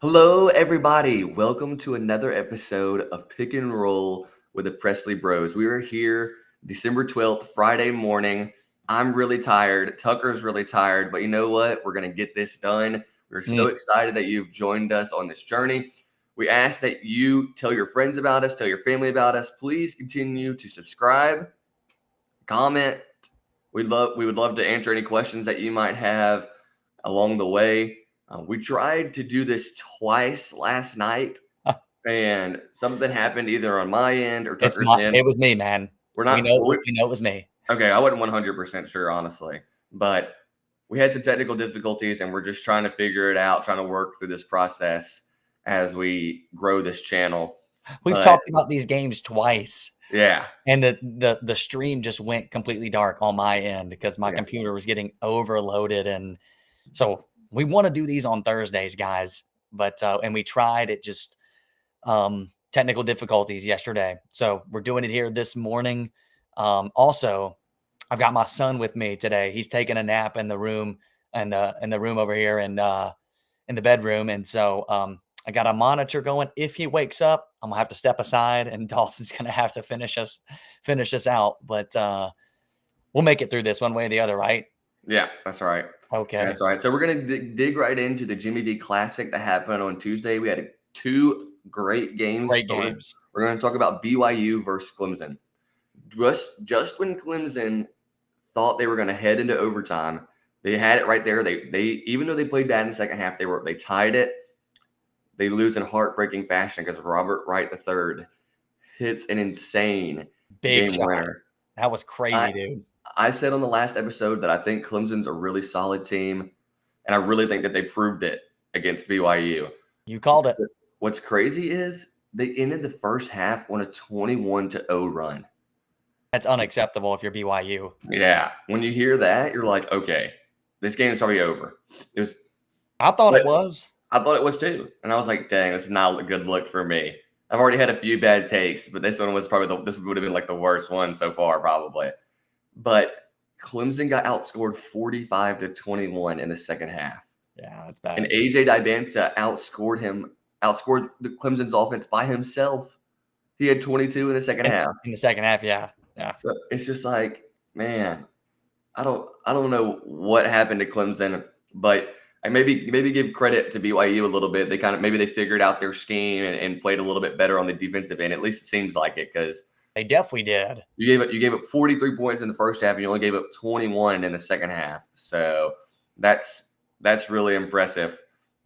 Hello, everybody. Welcome to another episode of Pick and Roll with the Presley Bros. We are here December 12th, Friday morning. I'm really tired. Tucker's really tired, but you know what? We're going to get this done. We're so excited that you've joined us on this journey. We ask that you tell your friends about us, tell your family about us. Please continue to subscribe, comment. We would love to answer any questions that you might have along the way. We tried to do this twice last night, and something happened either on my end or Tucker's end. It was me, man. We We know know it was me. okay, I wasn't 100% sure, honestly, but we had some technical difficulties, and we're just trying to figure it out, trying to work through this process as we grow this channel. We've talked about these games twice. Yeah. And the stream just went completely dark on my end because my computer was getting overloaded. And so we want to do these on Thursdays, guys. But and we tried it, just technical difficulties yesterday. So we're doing it here this morning. Also, I've got my son with me today. He's taking a nap in the room and in the room over here and in the bedroom. And so I got a monitor going. If he wakes up, I'm gonna have to step aside, and Dalton's gonna have to finish us out. But we'll make it through this one way or the other, right? Yeah, that's right. Okay, that's right. So we're gonna dig right into the Jimmy V Classic that happened on Tuesday. We had two great games. We're gonna talk about BYU versus Clemson. Just when Clemson thought they were gonna head into overtime, they had it right there. They even though they played bad in the second half, they tied it. They lose in heartbreaking fashion because Robert Wright III hits an insane big game shot. winner. That was crazy, dude. I said on the last episode that I think Clemson's a really solid team, and I really think that they proved it against BYU. You called it. What's crazy is they ended the first half on a 21-0 run. That's unacceptable if you're BYU. Yeah. When you hear that, you're like, okay, this game is probably over. I thought it was. I thought it was too. And I was like, dang, this is not a good look for me. I've already had a few bad takes, but this one was probably this would have been like the worst one so far, probably. But Clemson got outscored 45-21 in the second half. Yeah, that's bad. And AJ Dybantsa outscored the Clemson's offense by himself. He had 22 in the second half. In the second half, yeah. So it's just like, man, I don't know what happened to Clemson, but I maybe give credit to BYU a little bit. They figured out their scheme and played a little bit better on the defensive end. At least it seems like it, because they definitely did. You gave up 43 points in the first half, and you only gave up 21 in the second half. So that's really impressive.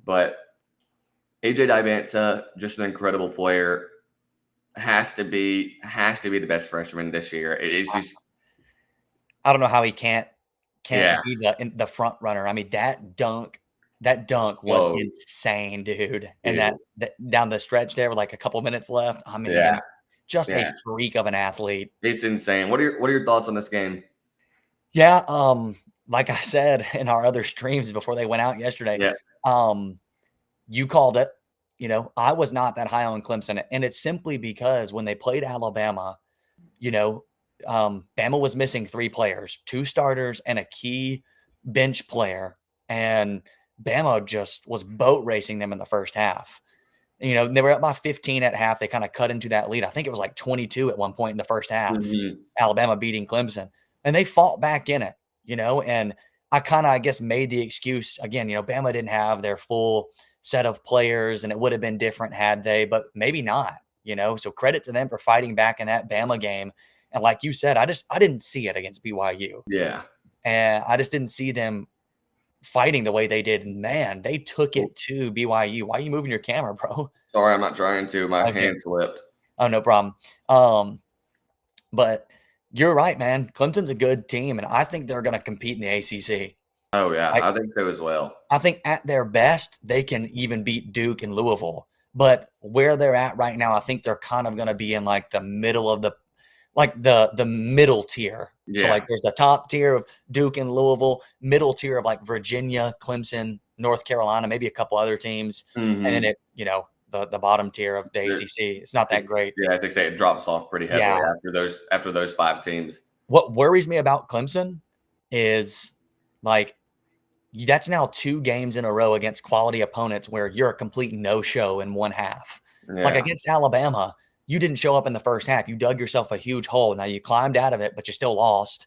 But AJ Dybantsa, just an incredible player, has to be the best freshman this year. It's just, I don't know how he can't be the front runner. I mean, that dunk was insane, dude. And that down the stretch there with like a couple minutes left. I mean, just a freak of an athlete. It's insane. What are your thoughts on this game? Yeah, like I said in our other streams before they went out yesterday, you called it. You know, I was not that high on Clemson, and it's simply because when they played Alabama, you know, Bama was missing 3 players, 2 starters and a key bench player, and Bama just was boat racing them in the first half. You know, they were up by 15 at half. They kind of cut into that lead. I think it was like 22 at one point in the first half, Alabama beating Clemson, and they fought back in it, you know, and I guess made the excuse again, you know, Bama didn't have their full set of players and it would have been different had they, but maybe not, you know, so credit to them for fighting back in that Bama game. And like you said, I didn't see it against BYU. Yeah. And I just didn't see them fighting the way they did. Man, they took it to BYU. Why are you moving your camera, bro? Sorry, I'm not trying to. My hand slipped. Oh, no problem. But you're right, man. Clemson's a good team, and I think they're going to compete in the ACC. Oh, yeah. I think so as well. I think at their best, they can even beat Duke and Louisville. But where they're at right now, I think they're kind of going to be in like the middle of the middle tier. Yeah. So like there's the top tier of Duke and Louisville, middle tier of like Virginia, Clemson, North Carolina, maybe a couple other teams. And then it, you know, the bottom tier of the ACC. It's not that great. Yeah, I think it drops off pretty heavily after those 5 teams. What worries me about Clemson is like That's now 2 games in a row against quality opponents where you're a complete no-show in one half. Like Yeah. against Alabama, you didn't show up in the first half. You dug yourself a huge hole. Now you climbed out of it, but you still lost.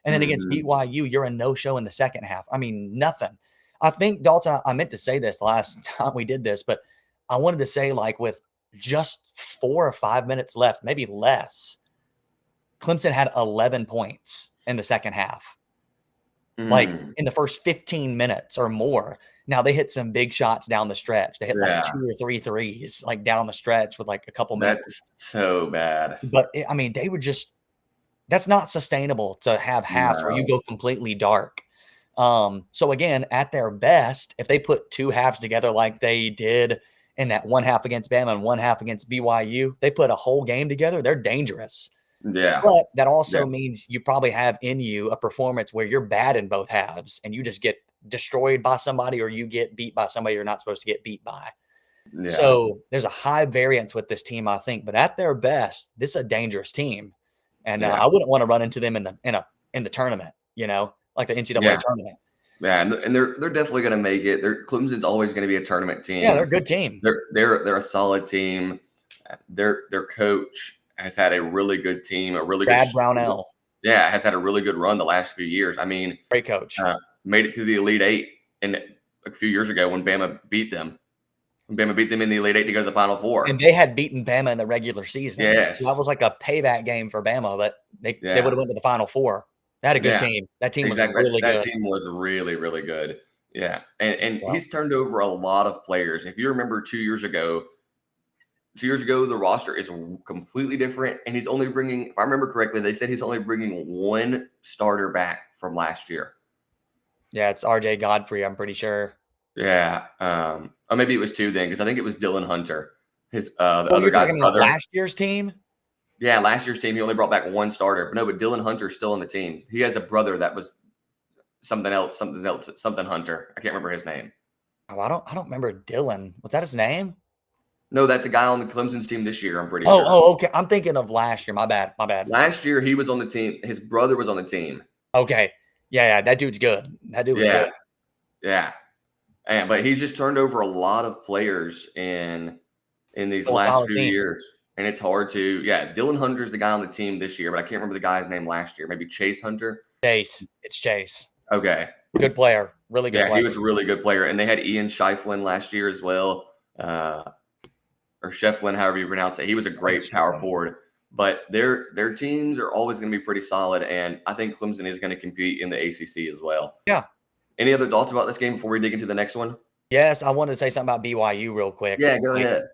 And then against Mhm. BYU, you're a no-show in the second half. I mean, nothing. I think, Dalton, I meant to say this last time we did this, but I wanted to say, like, with just 4 or 5 minutes left, maybe less, Clemson had 11 points in the second half. Like, Mm. in the first 15 minutes or more. Now they hit some big shots down the stretch. They hit like Yeah. 2 or 3 threes, like, down the stretch with, like, a couple minutes. That's so bad. But, I mean, they were just that's not sustainable to have halves where you No. go completely dark. So again, at their best, if they put 2 halves together like they did in that one half against Bama and one half against BYU, they put a whole game together, they're dangerous. Yeah. But that Yeah. also means you probably have in you a performance where you're bad in both halves and you just get destroyed by somebody or you get beat by somebody you're not supposed to get beat by. Yeah. So there's a high variance with this team, I think. But at their best, this is a dangerous team, and Yeah. I wouldn't want to run into them in the tournament, like the NCAA Yeah. tournament. Yeah, and they're definitely gonna make it. Clemson's always gonna be a tournament Yeah, they're a team. good team. They're a solid team. Their coach has had a really good team, a really good Brad Brownell, yeah, has had a really good run the last few years. I mean, great coach. made it to the Elite Eight a few years ago when Bama beat them. When Bama beat them in the Elite Eight to go to the Final Four. And they had beaten Bama in the regular season. So that Yes. was like a payback game for Bama, but they would Yeah. have went to the Final Four. They had a good Yeah. team. That team was Exactly. really That good. team was really, really good. Yeah. And Well, he's turned over a lot of players. If you remember 2 years ago, the roster is completely different. And he's only bringing, if I remember correctly, they said he's only bringing one starter back from last year. yeah, it's RJ Godfrey, I'm pretty sure. Yeah. Or maybe it was two then, because I think it was Dylan Hunter, the Oh, other you're guy's talking about brother. last year's team? Yeah, last year's team, he only brought back one starter. But no, but Dylan Hunter's still on the team. He has a brother that was something else, something Hunter. I can't remember his name. Oh, I don't remember Dylan. Was that his name? No, that's a guy on the Clemson's team this year, I'm pretty sure. Oh, okay. I'm thinking of last year. My bad. Last year, he was on the team. His brother was on the team. Okay. Yeah, that dude's good. That dude was good. Yeah. But he's just turned over a lot of players in these Still a last solid few team. years. And it's hard to, Dylan Hunter's the guy on the team this year, but I can't remember the guy's name last year. Maybe Chase Hunter? Chase. It's Chase. Okay. Good player. Really good player. Yeah, he was a really good player. And they had Ian Shiflin last year as well. Or Shefflin, however you pronounce it. He was a great power forward. But their teams are always going to be pretty solid. And I think Clemson is going to compete in the ACC as well. Yeah. Any other thoughts about this game before we dig into the next one? Yes, I wanted to say something about BYU real quick. Yeah, go ahead.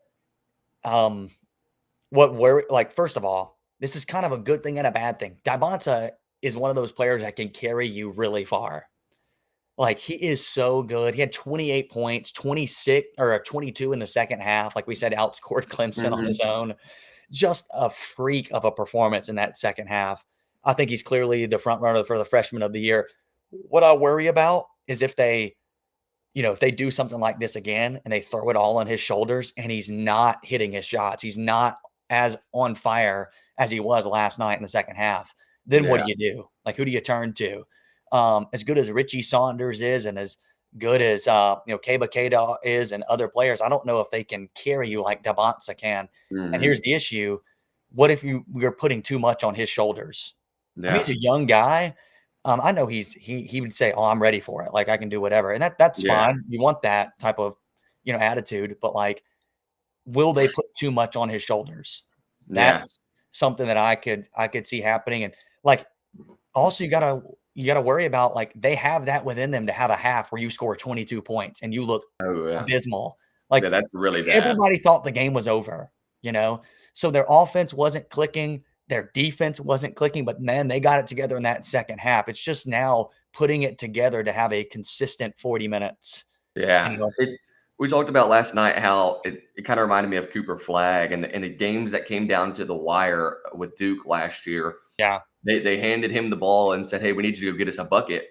First of all, this is kind of a good thing and a bad thing. Dybonsa is one of those players that can carry you really far. Like, he is so good. He had 28 points, 26 or 22 in the second half. Like we said, outscored Clemson on his own. Just a freak of a performance in that second half. I think he's clearly the front runner for the freshman of the year. What I worry about is if they do something like this again and they throw it all on his shoulders and he's not hitting his shots, he's not as on fire as he was last night in the second half, then what do you do? Like, who do you turn to? As good as Richie Saunders is and as good as Keba Kada is and other players, I don't know if they can carry you like Dybonsa can. And here's the issue. What if you're putting too much on his shoulders? Yeah. I mean, he's a young guy. I know he would say, "Oh, I'm ready for it. Like, I can do whatever," and that's fine. You want that type of attitude, but like, will they put too much on his shoulders? That's something that I could see happening. And like, also you gotta worry about, like, they have that within them to have a half where you score 22 points and you look abysmal. Like, that's really bad. Everybody thought the game was over, so their offense wasn't clicking. Their defense wasn't clicking, but man, they got it together in that second half. It's just now putting it together to have a consistent 40 minutes. Yeah. We talked about last night how it kind of reminded me of Cooper Flagg and the games that came down to the wire with Duke last year. Yeah. They handed him the ball and said, "Hey, we need you to go get us a bucket."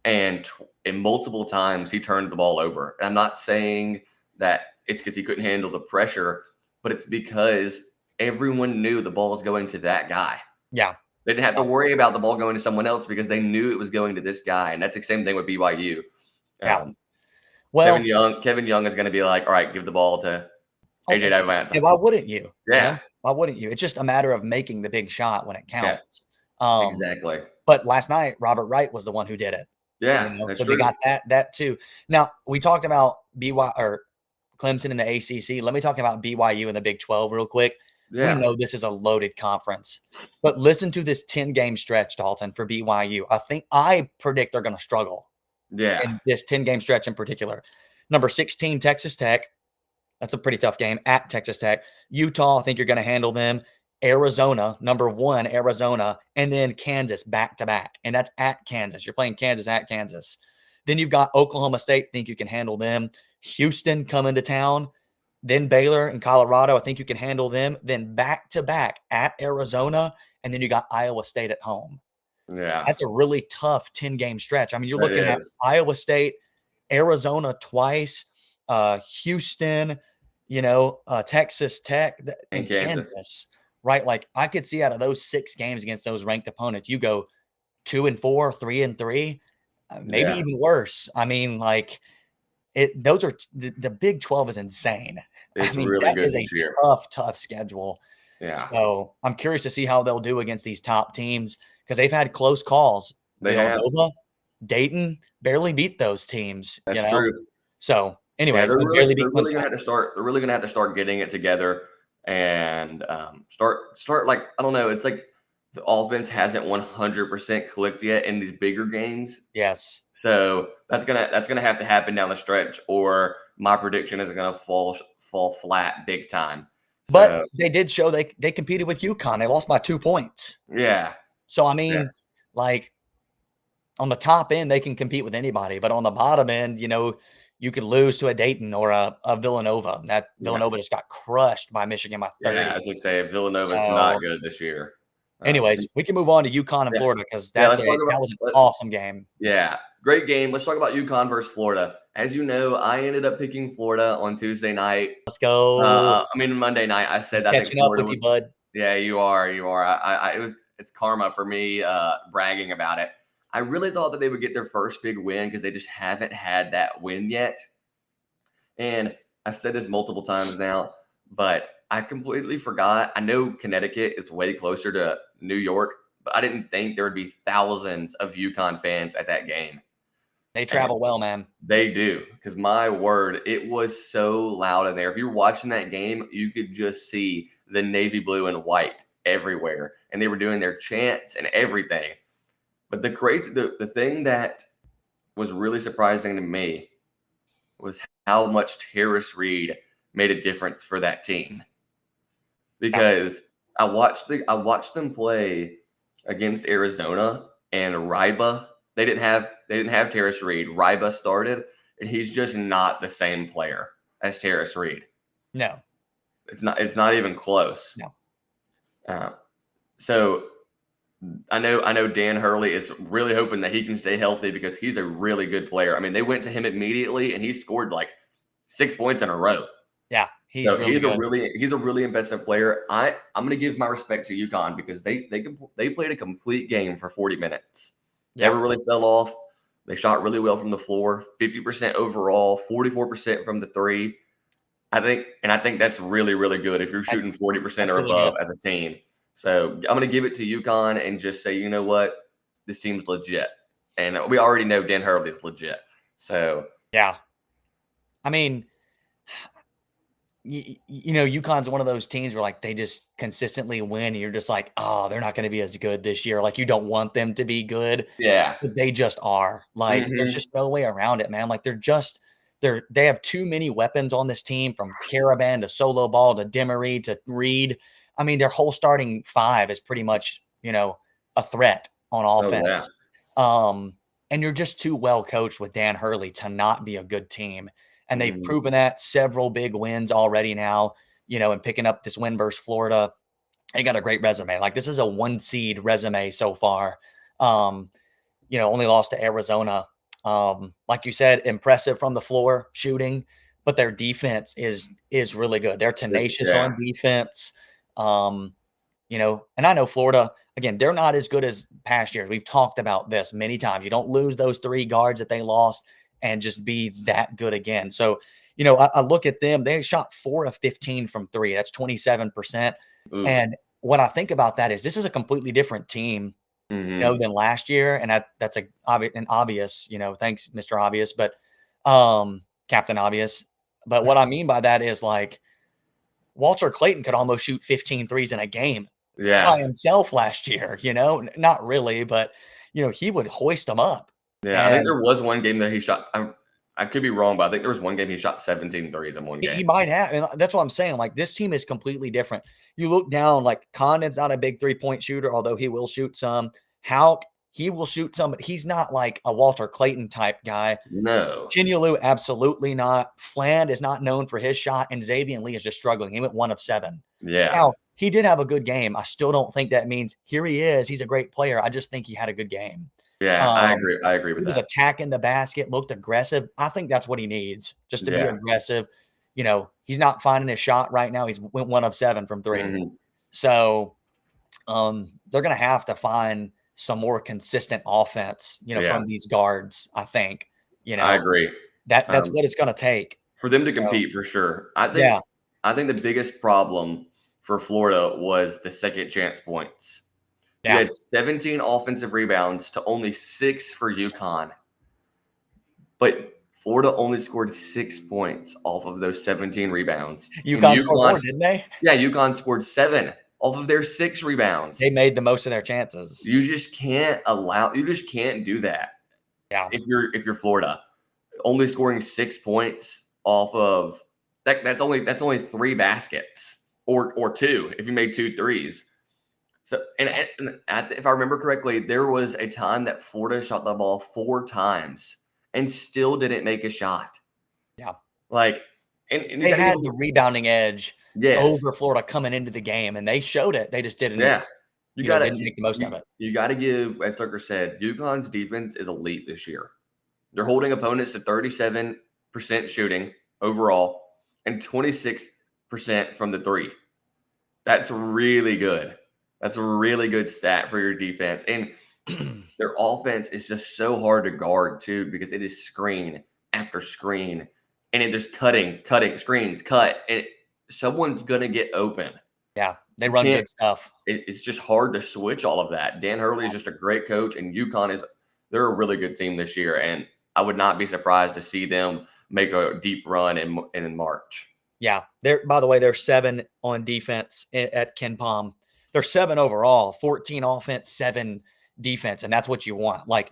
And multiple times he turned the ball over. And I'm not saying that it's because he couldn't handle the pressure, but it's because everyone knew the ball was going to that guy. Yeah. They didn't have to worry about the ball going to someone else because they knew it was going to this guy. And that's the same thing with BYU. Yeah. Um, Well, Kevin Young is going to be like, all right, give the ball to AJ yeah, Davante. why wouldn't you? You Yeah. know, why wouldn't you? It's just a matter of making the big shot when it Yeah. counts. Um, Exactly. but last night, Robert Wright was the one who did it. Yeah. That's So they true. got that too. Now we talked about or Clemson in the ACC. Let me talk about BYU in the Big 12 real quick. We Yeah. know this is a loaded conference, but listen to this 10-game stretch, Dalton, for BYU. I predict they're going to struggle Yeah. in this 10-game stretch in particular. Number 16, Texas Tech. That's a pretty tough game at Texas Tech. Utah, I think you're going to handle them. Arizona, number 1, Arizona, and then Kansas back to back. And that's at Kansas. You're playing Kansas at Kansas. Then you've got Oklahoma State, think you can handle them. Houston coming to town. Then Baylor and Colorado, I think you can handle them. Then back to back at Arizona. And then you got Iowa State at home. Yeah. That's a really tough 10-game stretch. I mean, you're That looking at is. Iowa State, Arizona twice, Houston, Texas Tech, And and Kansas. Kansas, right? Like I could see out of those 6 games against those ranked opponents, you go 2-4, 3-3, maybe Yeah. even worse. I mean, like those are the Big 12 is insane. It's I mean, really that good is a this year. tough schedule. Yeah. So I'm curious to see how they'll do against these top teams because they've had close calls. They have. Villanova, Dayton barely beat those teams, That's true. So, Yeah, anyways, they barely beat they're really Clemson. gonna have to start. They're really gonna have to start getting it together and start like I don't know. It's like the offense hasn't 100% clicked yet in these bigger games. Yes. So that's gonna have to happen down the stretch, or my prediction is gonna fall flat big time. But So they did show they competed with UConn. They lost by 2 points. yeah, So I yeah, mean, like on the top end, they can compete with anybody, but on the bottom end, you could lose to a Dayton or a Villanova. That yeah, Villanova just got crushed by Michigan by yeah. 30. As I say, Villanova's not So, good this year. anyways, we can move on to UConn and Yeah, Florida because yeah. that was an awesome game. Yeah, great game. Let's talk about UConn versus Florida. As you know, I ended up picking Florida on Tuesday night. Let's go. Monday night. I said I think Catching up Florida with was. you, bud. Yeah, you are. You are. It's karma for me bragging about it. I really thought that they would get their first big win because they just haven't had that win yet. And I've said this multiple times now, but I completely forgot. I know Connecticut is way closer to New York, but I didn't think there would be thousands of UConn fans at that game. They travel well, man. They do, because my word, it was so loud in there. If you're watching that game, you could just see the navy blue and white everywhere, and they were doing their chants and everything. But the thing that was really surprising to me was how much Terrace Reed made a difference for that team. Because I watched them play against Arizona and Ryba. They didn't have Terrace Reed. Ryba started, and he's just not the same player as Terrace Reed. No. It's not even close. No. So I know Dan Hurley is really hoping that he can stay healthy because he's a really good player. I mean, they went to him immediately and he scored like 6 points in a row. Yeah, he's a really impressive player. I'm going to give my respect to UConn because they played a complete game for 40 minutes. Yeah. Never really fell off. They shot really well from the floor, 50% overall, 44% from the three. I think that's really, really good if you're shooting 40% or really above good. as a team. So I'm going to give it to UConn and just say, you know what? This team's legit. And we already know Dan Hurley's legit. So yeah. I mean, UConn's one of those teams where like they just consistently win and you're just like, oh, they're not going to be as good this year. Like you don't want them to be good. yeah. But they just are. Like there's just no way around it, man. Like they have too many weapons on this team, from Caravan to Solo Ball to Demery to Reed. I mean, their whole starting 5 is pretty much, a threat on offense. Oh, yeah. And you're just too well coached with Dan Hurley to not be a good team. And they've proven that several big wins already now, and picking up this win versus Florida. They got a great resume. Like this is a 1 seed resume so far. Only lost to Arizona. Like you said, impressive from the floor shooting, but their defense is really good. They're tenacious on defense. And I know Florida, again, they're not as good as past years. We've talked about this many times. You don't lose those 3 guards that they lost. and just be that good again. So, you know, I look at them, they shot 4 of 15 from three. That's 27%. Ooh. And what I think about that is this is a completely different team, you know, than last year. And that's an obvious, you know, thanks, Mr. Obvious, but Captain Obvious. But what I mean by that is like Walter Clayton could almost shoot 15 threes in a game by himself last year, you know, not really, but you know, he would hoist them up. Yeah, I think And there was one game that he shot. I could be wrong, but I think there was one game he shot 17 threes in one game. he might have, and that's what I'm saying. Like this team is completely different. You look down, like Condon's not a big 3-point shooter, although he will shoot some. Hauk, he will shoot some, but he's not like a Walter Clayton type guy. No. Chinyalu, absolutely not. Fland is not known for his shot, and Xavier Lee is just struggling. He went 1 of 7. Yeah. Now, he did have a good game. I still don't think that means here he is. He's a great player. I just think he had a good game. Yeah, I agree. I agree with He was that. attacking the basket, looked aggressive. I think that's what he needs, just to be aggressive. You know, he's not finding his shot right now. He's went 1 of 7 from 3. So they're going to have to find some more consistent offense, you know, from these guards, I think. You know, I agree. That's what it's going to take for them to compete, for sure. I think the biggest problem for Florida was the second chance points. You had 17 offensive rebounds to only 6 for UConn. But Florida only scored 6 points off of those 17 rebounds. UConn scored more, didn't they? Yeah, UConn scored 7 off of their 6 rebounds. They made the most of their chances. You just can't do that. Yeah. If you're Florida, only scoring 6 points off of that's only 3 baskets or 2 if you made 2 threes. So, and if I remember correctly, there was a time that Florida shot the ball 4 times and still didn't make a shot. Yeah. Like, and they had the rebounding edge over Florida coming into the game, and they showed it. They just didn't. Yeah. You got to make the most of it. You got to give, as Tucker said, UConn's defense is elite this year. They're holding opponents to 37% shooting overall and 26% from the 3. That's really good. That's a really good stat for your defense. And their offense is just so hard to guard, too, because it is screen after screen. And it just cutting, screens, cut. And someone's going to get open. Yeah, they run good stuff. It's just hard to switch all of that. Dan Hurley is just a great coach, and UConn they're a really good team this year. And I would not be surprised to see them make a deep run in March. Yeah. By the way, they're 7 on defense at Ken Pom. They're 7 overall, 14 offense, 7 defense. And that's what you want. Like,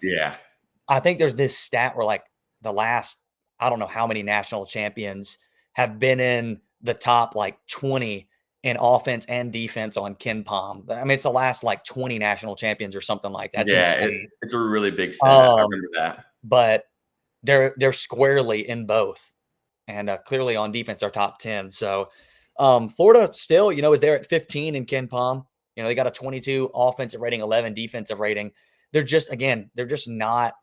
I think there's this stat where like the last, I don't know how many national champions have been in the top like 20 in offense and defense on Ken Pom. I mean, it's the last like 20 national champions or something like that. It's a really big stat. I remember that. But they're squarely in both. And clearly on defense, they're top 10. So Florida still, you know, is there at 15 in Ken Pom. You know, they got a 22 offensive rating, 11 defensive rating. They're not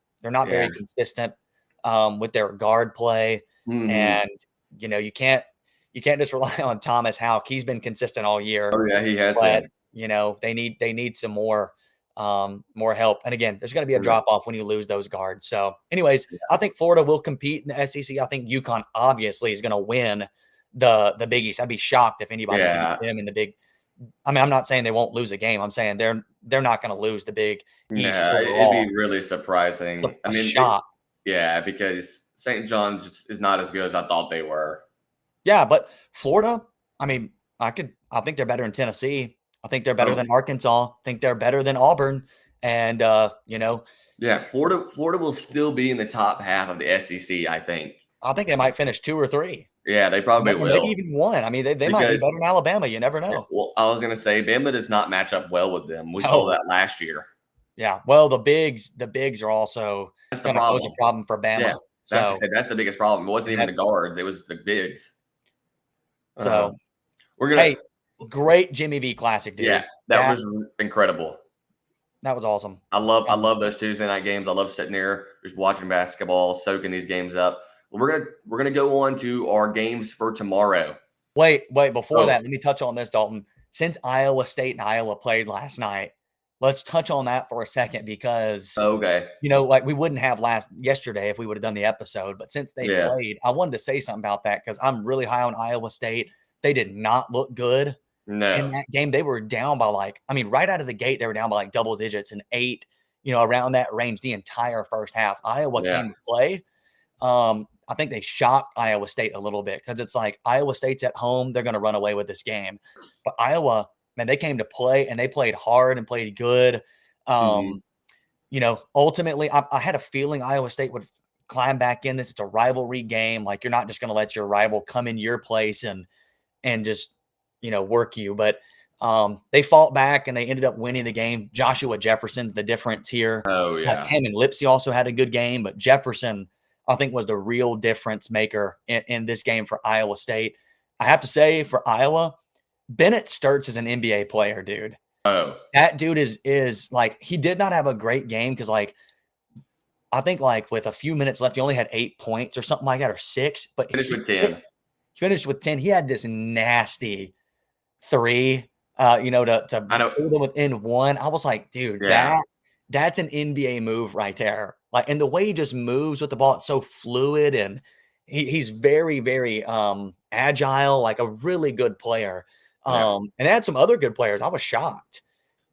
very consistent with their guard play. And, you know, you can't just rely on Thomas Hauk. He's been consistent all year. Oh yeah, he has. But, you know, they need some more help. And again, there's going to be a drop off when you lose those guards. So anyways, I think Florida will compete in the SEC. I think UConn obviously is going to win the Big East. I'd be shocked if anybody beat them in the Big. I mean, I'm not saying they won't lose a game. I'm saying they're not going to lose the Big East. It'd be really surprising. I mean, shock. Because St. John's is not as good as I thought they were. Yeah, but Florida, I mean, I think they're better than Tennessee. I think they're better than Arkansas. I think they're better than Auburn. And you know. Yeah, Florida will still be in the top half of the SEC, I think. I think they might finish 2 or 3. Yeah, they probably will. Maybe even 1. I mean, they might be better than Alabama. You never know. Well, I was going to say, Bama does not match up well with them. We saw that last year. Yeah. Well, the bigs are also going to pose a problem for Bama. Yeah, that's the biggest problem. It wasn't even the guard. It was the bigs. So we're going to. Hey, great Jimmy V Classic, dude. Yeah, that was incredible. That was awesome. I love those Tuesday night games. I love sitting there just watching basketball, soaking these games up. We're gonna go on to our games for tomorrow. Wait, before that, let me touch on this, Dalton. Since Iowa State and Iowa played last night, let's touch on that for a second because, Okay. like we wouldn't have yesterday if we would have done the episode. But since they Yeah. played, I wanted to say something about that because I'm really high on Iowa State. They did not look good in No. that game. They were down by right out of the gate, they were down by like double digits and 8, around that range the entire first half. Iowa Yeah. came to play. I think they shocked Iowa State a little bit because it's like Iowa State's at home. They're going to run away with this game. But Iowa, man, they came to play and they played hard and played good. Mhm. Ultimately, I had a feeling Iowa State would climb back in this. It's a rivalry game. Like you're not just going to let your rival come in your place and just, work you. But they fought back and they ended up winning the game. Joshua Jefferson's the difference here. Oh, yeah. Tim and Lipsy also had a good game, but Jefferson, I think, was the real difference maker in this game for Iowa State. I have to say, for Iowa, Bennett Sturts is an NBA player, dude. Oh. That dude is like, he did not have a great game because, I think, with a few minutes left, he only had 8 points or something like that, or 6. But Finished with 10. He finished with 10. He had this nasty 3, I know. pull them within 1. I was like, dude, Yeah. that's an NBA move right there. And the way he just moves with the ball, it's so fluid, and he's very, very agile, like a really good player. Yeah. And they had some other good players. I was shocked.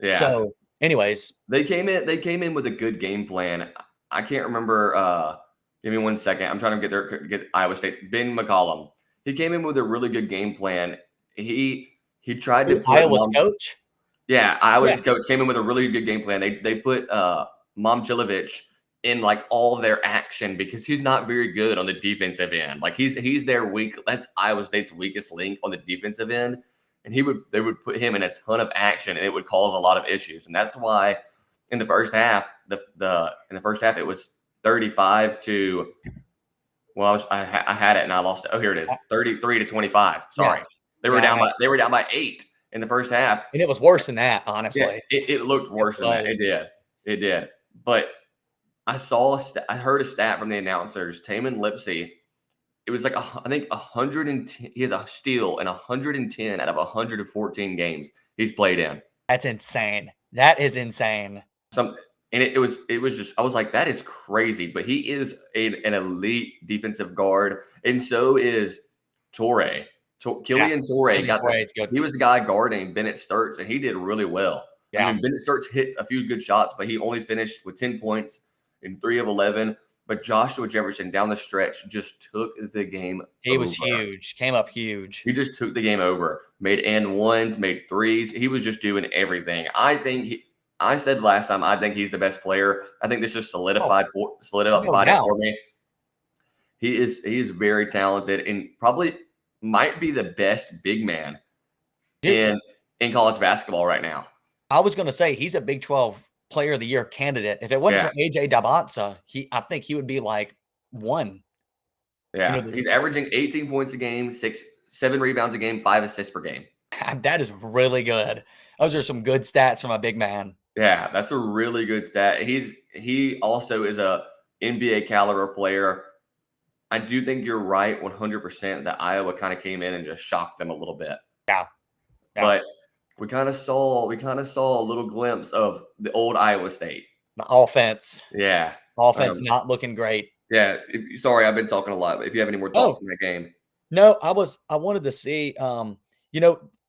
Yeah. So, anyways, they came in with a good game plan. I can't remember. Give me 1 second. I'm trying to get Iowa State. Ben McCollum. He came in with a really good game plan. He tried to put Iowa's coach. Yeah, Iowa's coach came in with a really good game plan. They put Momcilovic in like all their action because he's not very good on the defensive end. Like he's their that's Iowa State's weakest link on the defensive end. And they would put him in a ton of action and it would cause a lot of issues. And that's why in the first half, it was 35 to I had it and I lost it. Oh, here it is. 33 to 25. Sorry. Yeah. They were down by 8 in the first half. And it was worse than that, honestly. Yeah, it looked worse than that. It did. But I heard a stat from the announcers, Taman Lipsy. It was like, I think 110. He has a steal in 110 out of 114 games he's played in. That's insane. That is insane. And it was just, I was like, that is crazy. But he is an elite defensive guard. And so is Torrey. Killian Torrey he was the guy guarding Bennett Sturts, and he did really well. Yeah. I mean, Bennett Sturts hit a few good shots, but he only finished with 10 points in 3 of 11. But Joshua Jefferson down the stretch just took the game over. Was huge. Came up huge. He just took the game over. Made and ones, made threes. He was just doing everything. I said last time, I think he's the best player. I think this just solidified it for me. He is very talented and probably might be the best big man in college basketball right now. I was going to say he's a Big 12 Player of the Year candidate. If it wasn't for AJ Dabanza, I think he would be like 1. Yeah, he's averaging 18 points a game, 7 rebounds a game, 5 assists per game. That is really good. Those are some good stats from a big man. Yeah, that's a really good stat. He also is a NBA caliber player. I do think you're right 100% that Iowa kind of came in and just shocked them a little bit. Yeah. But we kind of saw a little glimpse of the old Iowa State. The offense. Yeah. Offense not looking great. Yeah. Sorry, I've been talking a lot, but if you have any more thoughts on that game. No, I wanted to see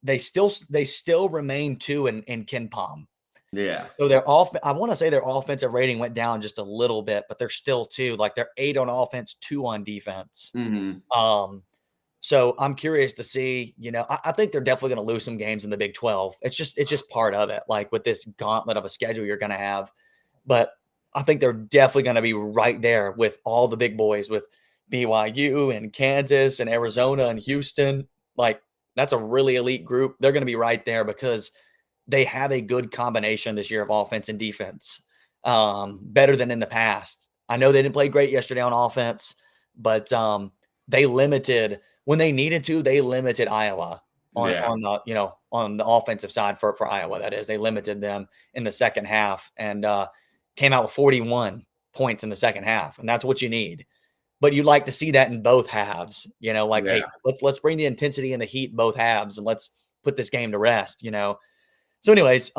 they still remain 2 in KenPom. Yeah. So I want to say their offensive rating went down just a little bit, but they're still 2. Like they're 8 on offense, 2 on defense. Mm-hmm. So I'm curious to see, I think they're definitely going to lose some games in the Big 12. It's just part of it, like with this gauntlet of a schedule you're going to have. But I think they're definitely going to be right there with all the big boys, with BYU and Kansas and Arizona and Houston. Like that's a really elite group. They're going to be right there because they have a good combination this year of offense and defense, better than in the past. I know they didn't play great yesterday on offense, but they limited when they needed to. They limited Iowa on the offensive side for Iowa. That is, they limited them in the second half and came out with 41 points in the second half, and that's what you need. But you'd like to see that in both halves. Hey, let's bring the intensity and the heat both halves, and let's put this game to rest. So anyways,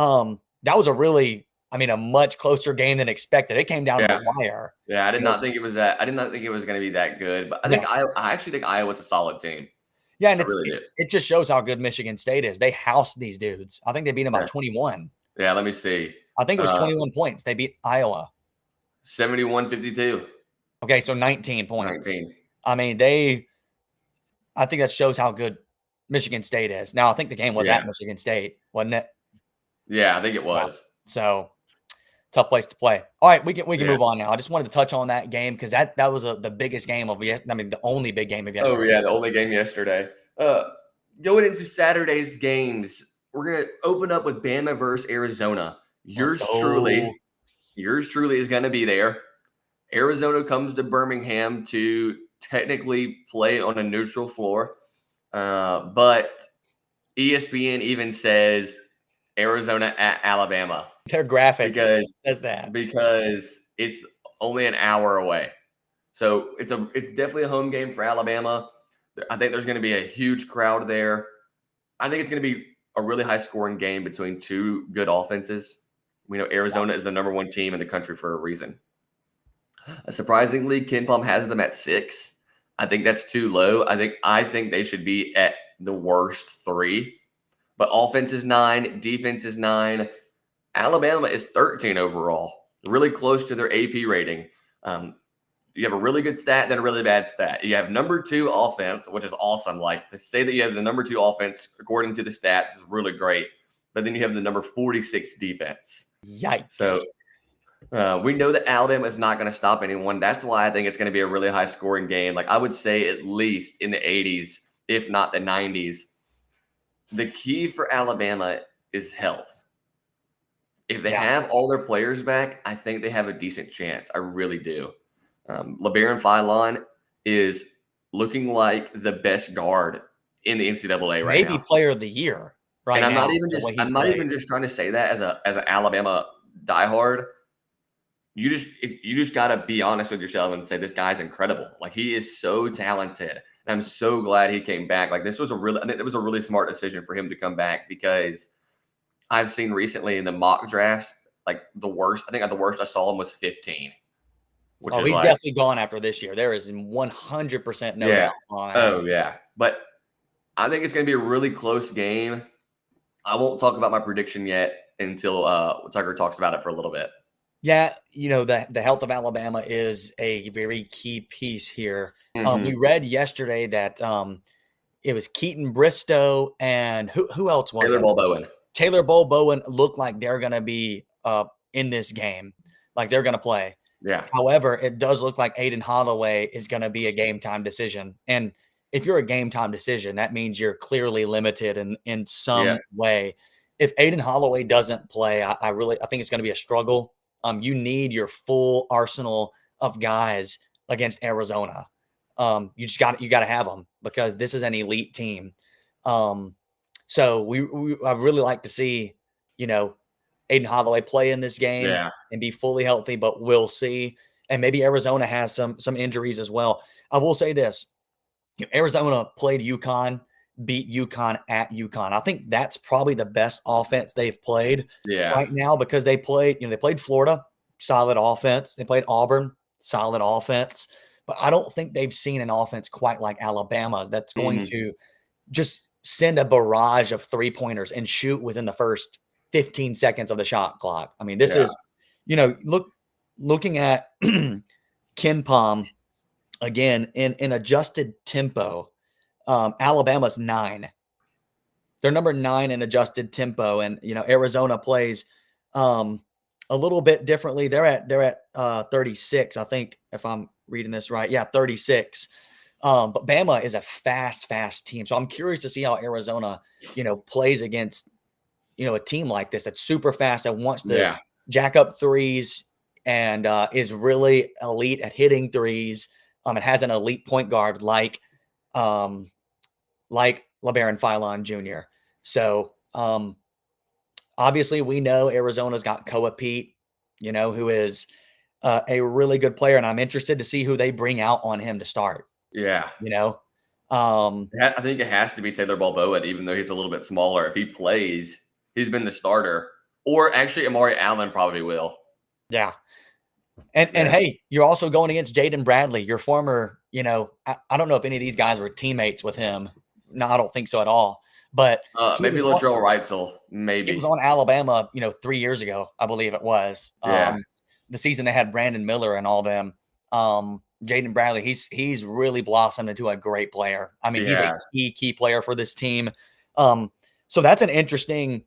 that was a much closer game than expected. It came down to Yeah. the wire. Yeah, I did not think it was going to be that good, but No. I actually think Iowa's a solid team. Yeah, and I really did. it just shows how good Michigan State is. They housed these dudes. I think they beat them by Yeah. 21. Yeah, let me see. I think it was 21 points. They beat Iowa. 71-52. Okay, so 19 points. 19. I mean, I think that shows how good Michigan State is. Now, I think the game was at Michigan State, wasn't it? Yeah, I think it was. So, tough place to play. All right, we can move on now. I just wanted to touch on that game because that was the biggest game of the only big game of yesterday. Oh yeah, the only game yesterday. Going into Saturday's games, we're gonna open up with Bama versus Arizona. Yours truly is gonna be there. Arizona comes to Birmingham to technically play on a neutral floor, but ESPN even says Arizona at Alabama. Their graphic says that because it's only an hour away. So it's definitely a home game for Alabama. I think there's going to be a huge crowd there. I think it's going to be a really high scoring game between two good offenses. We know Arizona is the number one team in the country for a reason. Surprisingly, KenPom has them at 6. I think that's too low. I think they should be at the worst 3. But offense is 9, defense is 9. Alabama is 13 overall, really close to their AP rating. You have a really good stat, then a really bad stat. You have number 2 offense, which is awesome. Like, to say that you have the number 2 offense according to the stats is really great. But then you have the number 46 defense. Yikes. So we know that Alabama is not going to stop anyone. That's why I think it's going to be a really high scoring game. Like, I would say at least in the 80s, if not the 90s. The key for Alabama is health. If they have all their players back, I think they have a decent chance. I really do. LeBaron Philon is looking like the best guard in the NCAA right now. Maybe player of the year right now. And I'm not even just trying to say that as an Alabama diehard. You just got to be honest with yourself and say this guy's incredible. Like, he is so talented. And I'm so glad he came back. Like, I think it was a really smart decision for him to come back, because I've seen recently in the mock drafts, like, the worst I saw him was 15. He's definitely gone after this year. There is 100% no doubt on that. Oh, yeah. But I think it's going to be a really close game. I won't talk about my prediction yet until Tucker talks about it for a little bit. Yeah, the health of Alabama is a very key piece here. We read yesterday that it was Keaton Bristow and who else was Taylor Ball Bowen. Taylor Ball Bowen looked like they're going to be in this game, like they're going to play. Yeah. However, it does look like Aiden Holloway is going to be a game time decision. And if you're a game time decision, that means you're clearly limited in some way. If Aiden Holloway doesn't play, I think it's going to be a struggle. You need your full arsenal of guys against Arizona. You got to have them, because this is an elite team. So I really like to see, Aiden Holloway play in this game and be fully healthy, but we'll see. And maybe Arizona has some injuries as well. I will say this: Arizona played UConn, beat UConn at UConn. I think that's probably the best offense they've played right now, because they played Florida, solid offense. They played Auburn, solid offense. But I don't think they've seen an offense quite like Alabama's that's going to just send a barrage of 3-pointers and shoot within the first 15 seconds of the shot clock. I mean, this is, looking at KenPom again in adjusted tempo. Alabama's 9. They're number 9 in adjusted tempo, and Arizona plays a little bit differently. They're at 36, I think, if I'm reading this right. Yeah, 36. But Bama is a fast team, so I'm curious to see how Arizona, plays against a team like this that's super fast, that wants to jack up threes, and is really elite at hitting threes. It has an elite point guard like LeBaron Philon Jr. So obviously we know Arizona's got Koa Pete, who is a really good player, and I'm interested to see who they bring out on him to start. Yeah. I think it has to be Taylor Ball Bowen, even though he's a little bit smaller. If he plays, he's been the starter Or actually, Amari Allen probably will. Yeah. And hey, you're also going against Jaden Bradley, your former, I don't know if any of these guys were teammates with him. No, I don't think so at all. But maybe Latrell Wrightsell, maybe. He was on Alabama, 3 years ago, I believe it was. Yeah. The season they had Brandon Miller and all them. Jaden Bradley, he's really blossomed into a great player. I mean, he's a key player for this team. So that's an interesting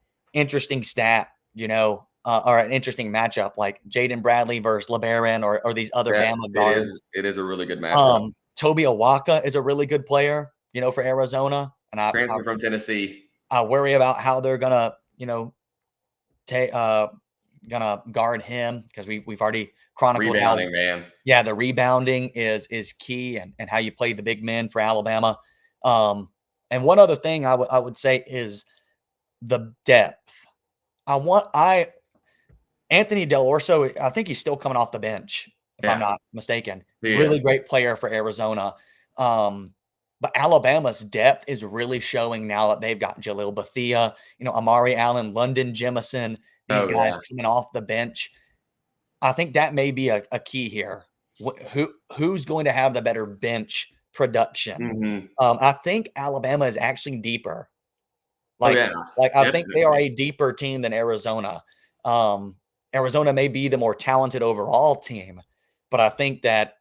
stat, or an interesting matchup, like Jaden Bradley versus LeBaron or these other Bama guards. It is a really good matchup. Toby Awaka is a really good player, for Arizona. And transfer from Tennessee. I worry about how they're gonna, gonna guard him, because we've already chronicled rebounding, man. Yeah, the rebounding is key, and how you play the big men for Alabama. And one other thing I would say is the depth. Anthony Del Orso, I think he's still coming off the bench, if I'm not mistaken. Really great player for Arizona. But Alabama's depth is really showing now that they've got Jalil Bethea, Amari Allen, London Jemison, these guys coming off the bench. I think that may be a key here. Who's going to have the better bench production? I think Alabama is actually deeper. I think they are a deeper team than Arizona. Arizona may be the more talented overall team, but I think that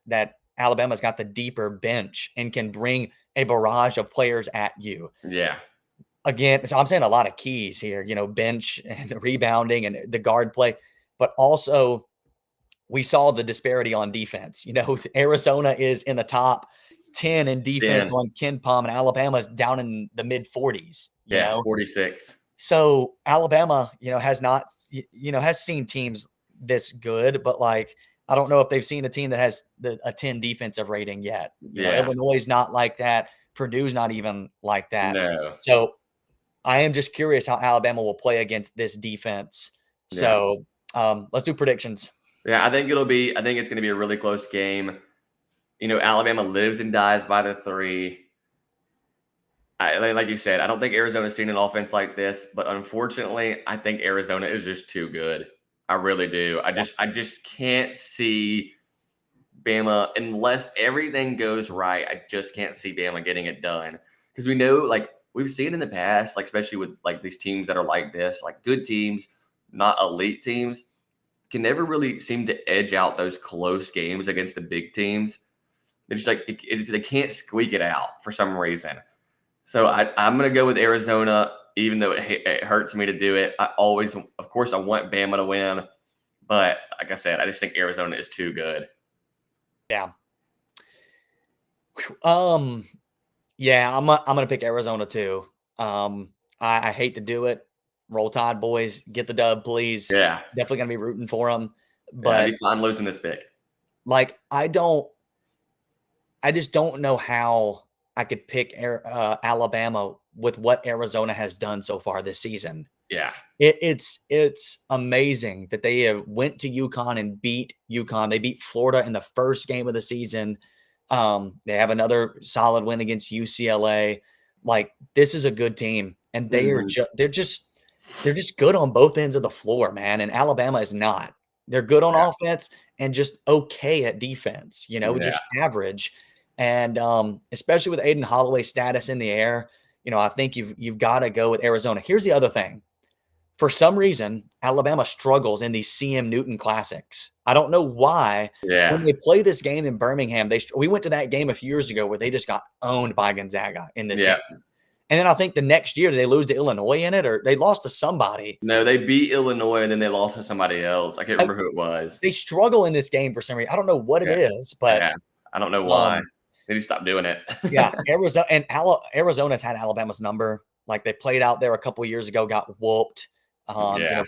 Alabama's got the deeper bench and can bring a barrage of players at you. Yeah. Again, so I'm saying a lot of keys here, bench and the rebounding and the guard play, but also we saw the disparity on defense. Arizona is in the top 10 in defense on KenPom, and Alabama's down in the mid 40s. 46. So Alabama, has seen teams this good, but I don't know if they've seen a team that has a 10 defensive rating yet. Illinois is not like that. Purdue's not even like that. No. So I am just curious how Alabama will play against this defense. So let's do predictions. Yeah, I think it's going to be a really close game. Alabama lives and dies by the 3. Like you said, I don't think Arizona's seen an offense like this, but unfortunately, I think Arizona is just too good. I really do. I just can't see Bama unless everything goes right. I just can't see Bama getting it done, because we know, we've seen in the past, especially with these teams that are like this, good teams, not elite teams, can never really seem to edge out those close games against the big teams. They're just they can't squeak it out for some reason. So I'm going to go with Arizona, even though it hurts me to do it. Of course, I want Bama to win. But like I said, I just think Arizona is too good. Yeah. Yeah, I'm going to pick Arizona too. I hate to do it. Roll Tide, boys. Get the dub, please. Yeah. Definitely going to be rooting for them. But I'd be fine losing this pick. I just don't know how I could pick Alabama with what Arizona has done so far this season. Yeah. It's amazing that they went to UConn and beat UConn. They beat Florida in the first game of the season. They have another solid win against UCLA. This is a good team, and they're just good on both ends of the floor, man. And Alabama is not. They're good on offense and just okay at defense. Just average. And especially with Aiden Holloway's status in the air, I think you've got to go with Arizona. Here's the other thing. For some reason, Alabama struggles in these CM Newton Classics. I don't know why. Yeah. When they play this game in Birmingham, we went to that game a few years ago where they just got owned by Gonzaga in this game. And then I think the next year, did they lose to Illinois in it, or they lost to somebody? No, they beat Illinois, and then they lost to somebody else. I can't remember who it was. They struggle in this game for some reason. I don't know what it is, but I don't know why. They just stopped doing it. Arizona's had Alabama's number. They played out there a couple of years ago, got whooped. I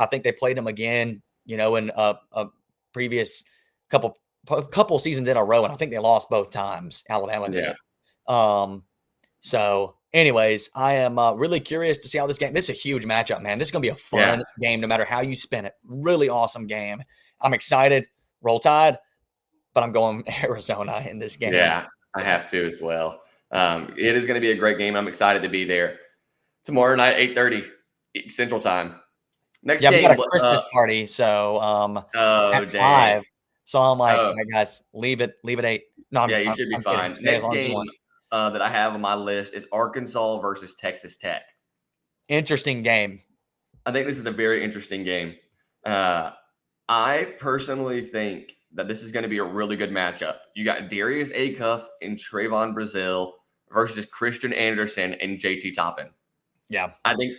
think they played them again, in a previous couple seasons in a row, and I think they lost both times. Alabama did. So, anyways, I am really curious to see how this game. This is a huge matchup, man. This is gonna be a fun game, no matter how you spin it. Really awesome game. I'm excited. Roll Tide, but I'm going Arizona in this game. Yeah, I have to as well. It is going to be a great game. I'm excited to be there tomorrow night, 8:30 Central Time. Next Yeah, we got game. a Christmas party, so, Oh at dang. 5. So I'm like, "All Oh right, guys, leave it 8." No, yeah, you I'm should be I'm kidding. fine. Stay as Next long as you game want. that I have on my list is Arkansas versus Texas Tech. Interesting game. I think this is a very interesting game. Uh, I personally think that this is going to be a really good matchup. You got Darius Acuff and Trayvon Brazil versus Christian Anderson and JT Toppin. Yeah. I think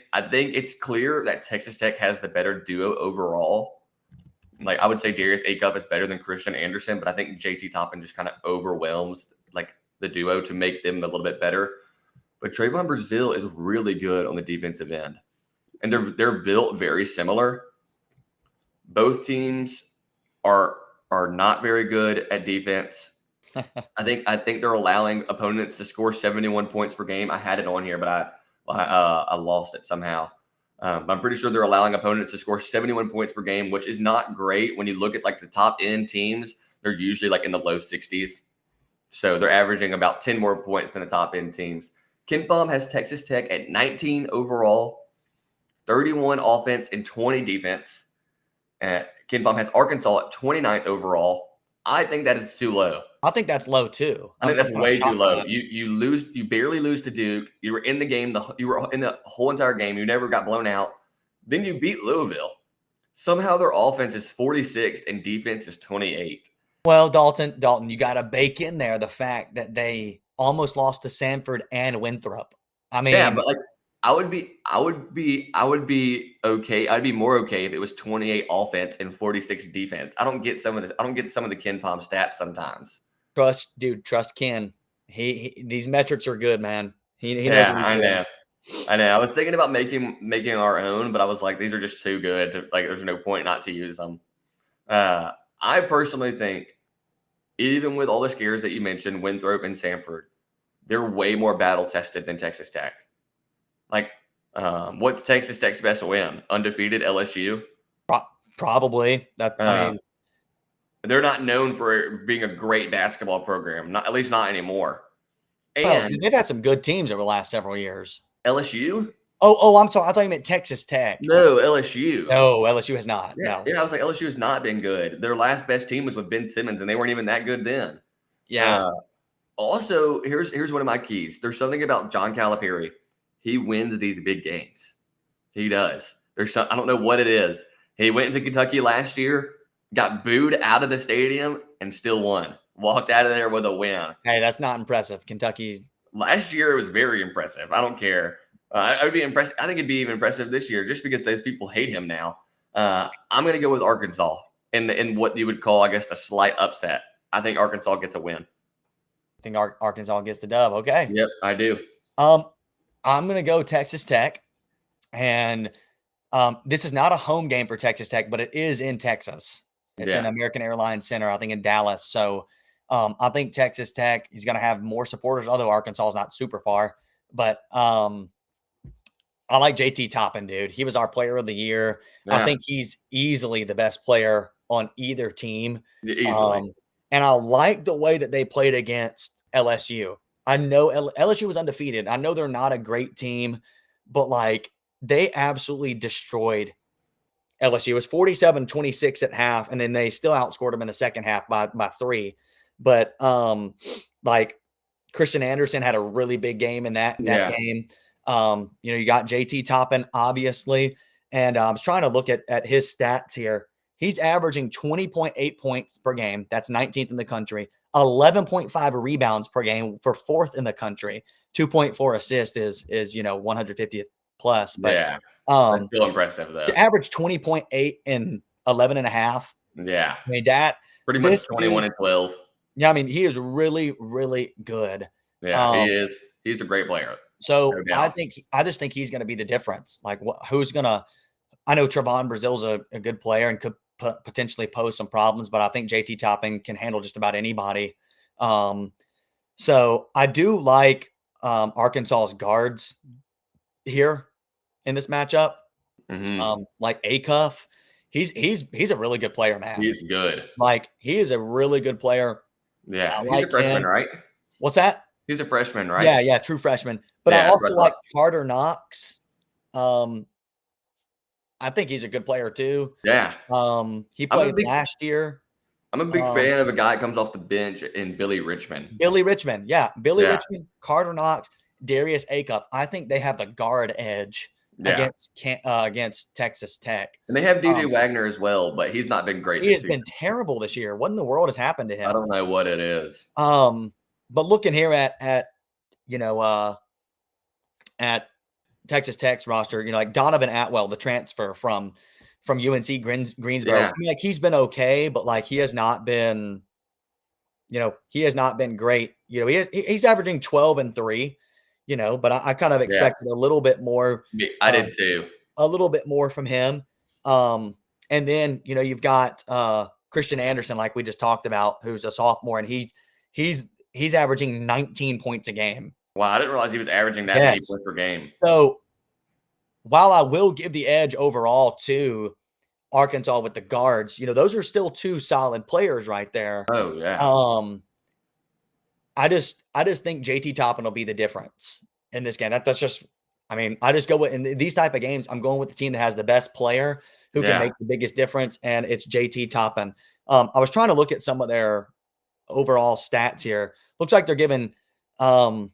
it's clear that Texas Tech has the better duo overall. Like I would say Darius Acuff is better than Christian Anderson, but I think JT Toppin just kind of overwhelms like the duo to make them a little bit better. But Trayvon Brazil is really good on the defensive end. And they're built very similar. Both teams are not very good at defense. I think they're allowing opponents to score 71 points per game. I had it on here, but I lost it somehow. But I'm pretty sure they're allowing opponents to score 71 points per game, which is not great when you look at like the top end teams. They're usually like in the low 60s, so they're averaging about 10 more points than the top end teams. KenPom has Texas Tech at 19 overall, 31 offense and 20 defense. KenPom has Arkansas at 29th overall. I think that is too low. I think that's low too. I think I'm that's kinda way too shocked by low. that. You barely lose to Duke. You were in the game. You were in the whole entire game. You never got blown out. Then you beat Louisville. Somehow their offense is 46th and defense is 28th. Well, Dalton, you gotta bake in there the fact that they almost lost to Sanford and Winthrop. I Yeah, mean, but like I would be okay. I'd be more okay if it was 28 offense and 46 defense. I don't get some of this. I don't get some of the KenPom stats sometimes. trust Ken. These metrics are good, man. He knows Yeah, what he's I doing. know. I know. I was thinking about making our own, but I was like, these are just too good. Like, there's no point not to use them. I personally think, even with all the scares that you mentioned, Winthrop and Sanford, they're way more battle tested than Texas Tech. Like, what's Texas Tech's best win? Undefeated LSU. Probably. I mean, They're not known for being a great basketball program. Not at least not anymore. well, And they've had some good teams over the last several years. LSU? I'm sorry. I thought you meant Texas Tech. No, LSU. No, LSU has not. Yeah, No. yeah. I was like, LSU has not been good. Their last best team was with Ben Simmons, and they weren't even that good then. Yeah. Also, here's one of my keys. There's something about John Calipari. He wins these big games. He does. I don't know what it is. He went into Kentucky last year, got booed out of the stadium, and still won. Walked out of there with a win. Hey, that's not impressive. Kentucky's Last year it was very impressive. I don't care. I would be impressed. I think it'd be even impressive this year, just because those people hate him now. I'm going to go with Arkansas in what you would call, I guess, a slight upset. I think Arkansas gets a win. I think Arkansas gets the dub. Okay. Yep, I do. I'm gonna go Texas Tech, and this is not a home game for Texas Tech, but it is in Texas. It's in American Airlines Center, I think, in Dallas. So I think Texas Tech is going to have more supporters, although Arkansas is not super far. But I like JT Toppin, dude. He was our player of the year. Yeah. I think he's easily the best player on either team. Easily. And I like the way that they played against LSU. I know LSU was undefeated. I know they're not a great team, but like they absolutely destroyed LSU. It was 47-26 at half, and then they still outscored them in the second half by 3. But like Christian Anderson had a really big game in that game. You got JT Toppin, obviously. And I was trying to look at his stats here. He's averaging 20.8 points per game. That's 19th in the country. 11.5 rebounds per game for 4th in the country. 2.4 assists is 150th plus. But that's still impressive though. To average 20.8 and 11 and a half. Yeah. I mean, that pretty much 21 and 12. Yeah, I mean, he is really, really good. Yeah, he is. He's a great player. So I just think he's going to be the difference. Like, who's going to? I know Trevon Brazil's a good player and could potentially pose some problems, but I think JT Toppin can handle just about anybody. So I do like Arkansas's guards here in this matchup. Like Acuff, he's a really good player, man. He's good. Like he is a really good player. Yeah, he's a freshman, right? What's that? He's a freshman, right? Yeah, true freshman. But I also like Carter Knox. I think he's a good player too. Yeah. He played last year. I'm a big fan of a guy that comes off the bench in Billy Richmond. Billy Richmond, Richmond, Carter Knox, Darius Acuff. I think they have the guard edge against Texas Tech. And they have DJ Wagner as well, but he's not been great. He has been terrible this year. What in the world has happened to him? I don't know what it is. But looking here at Texas Tech's roster, like Donovan Atwell, the transfer from UNC Greensboro. Yeah. I mean, like he's been okay, but like he has not been great. He's averaging 12 and 3, but I kind of expected a little bit more. I did too. A little bit more from him. And then, you've got Christian Anderson, like we just talked about, who's a sophomore, and he's averaging 19 points a game. Wow, I didn't realize he was averaging that many points per game. So while I will give the edge overall to Arkansas with the guards, those are still two solid players right there. Oh yeah. I just think JT Toppin will be the difference in this game. That's just, I just go with, in these type of games, I'm going with the team that has the best player who can make the biggest difference, and it's JT Toppin. I was trying to look at some of their overall stats here. Looks like they're giving Texas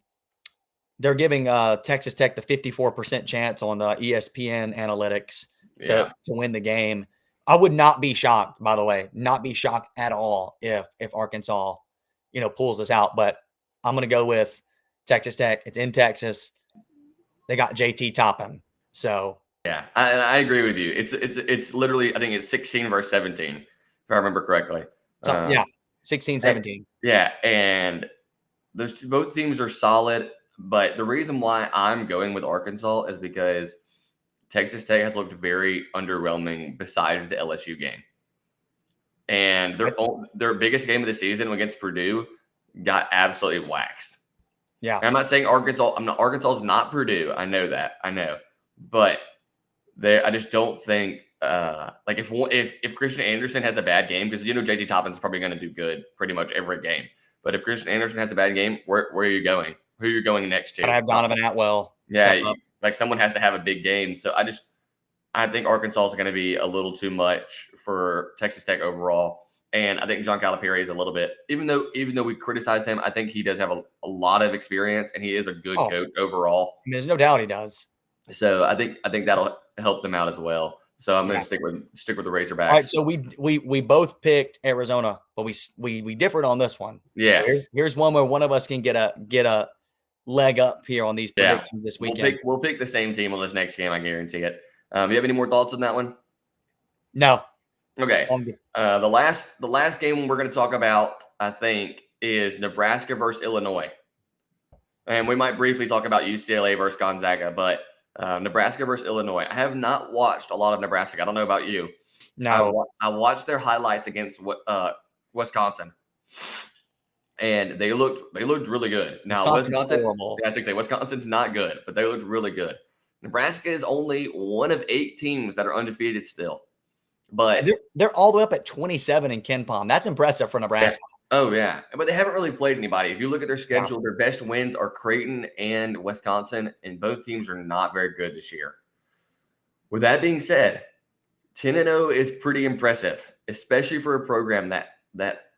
Tech the 54% chance on the ESPN analytics to win the game. I would not be shocked, by the way, not be shocked at all if Arkansas, pulls this out. But I'm going to go with Texas Tech. It's in Texas. They got JT Toppin. So yeah, I agree with you. It's literally, I think it's 16 versus 17, if I remember correctly. 16-17. And both teams are solid. But the reason why I'm going with Arkansas is because Texas Tech has looked very underwhelming besides the LSU game. And their biggest game of the season against Purdue got absolutely waxed. Yeah. And I'm not saying Arkansas is not Purdue. I know that. I know. But I just don't think if Christian Anderson has a bad game, because JT Toppin's probably going to do good pretty much every game. But if Christian Anderson has a bad game, where are you going? Who are you going next to? I have Donovan Atwell. Yeah, like someone has to have a big game. So I think Arkansas is going to be a little too much for Texas Tech overall. And I think John Calipari is a little bit, even though we criticize him, I think he does have a lot of experience, and he is a good coach overall. There's no doubt he does. So I think that'll help them out as well. So I'm going to stick with the Razorbacks. All right, so we both picked Arizona, but we differed on this one. Yeah. So here's one where one of us can get a leg up here on these predictions this weekend. We'll pick the same team on this next game. I guarantee it. You have any more thoughts on that one? No. Okay. The last game we're going to talk about, I think, is Nebraska versus Illinois, and we might briefly talk about UCLA versus Gonzaga, but Nebraska versus Illinois. I have not watched a lot of Nebraska. I don't know about you. No. I watched their highlights against Wisconsin. And they looked really good. Now Wisconsin's not good, but they looked really good. Nebraska is only one of 8 teams that are undefeated still, but they're all the way up at 27 in KenPom. That's impressive for Nebraska. Oh yeah, but they haven't really played anybody. If you look at their schedule, their best wins are Creighton and Wisconsin, and both teams are not very good this year. With that being said, 10-0 is pretty impressive, especially for a program that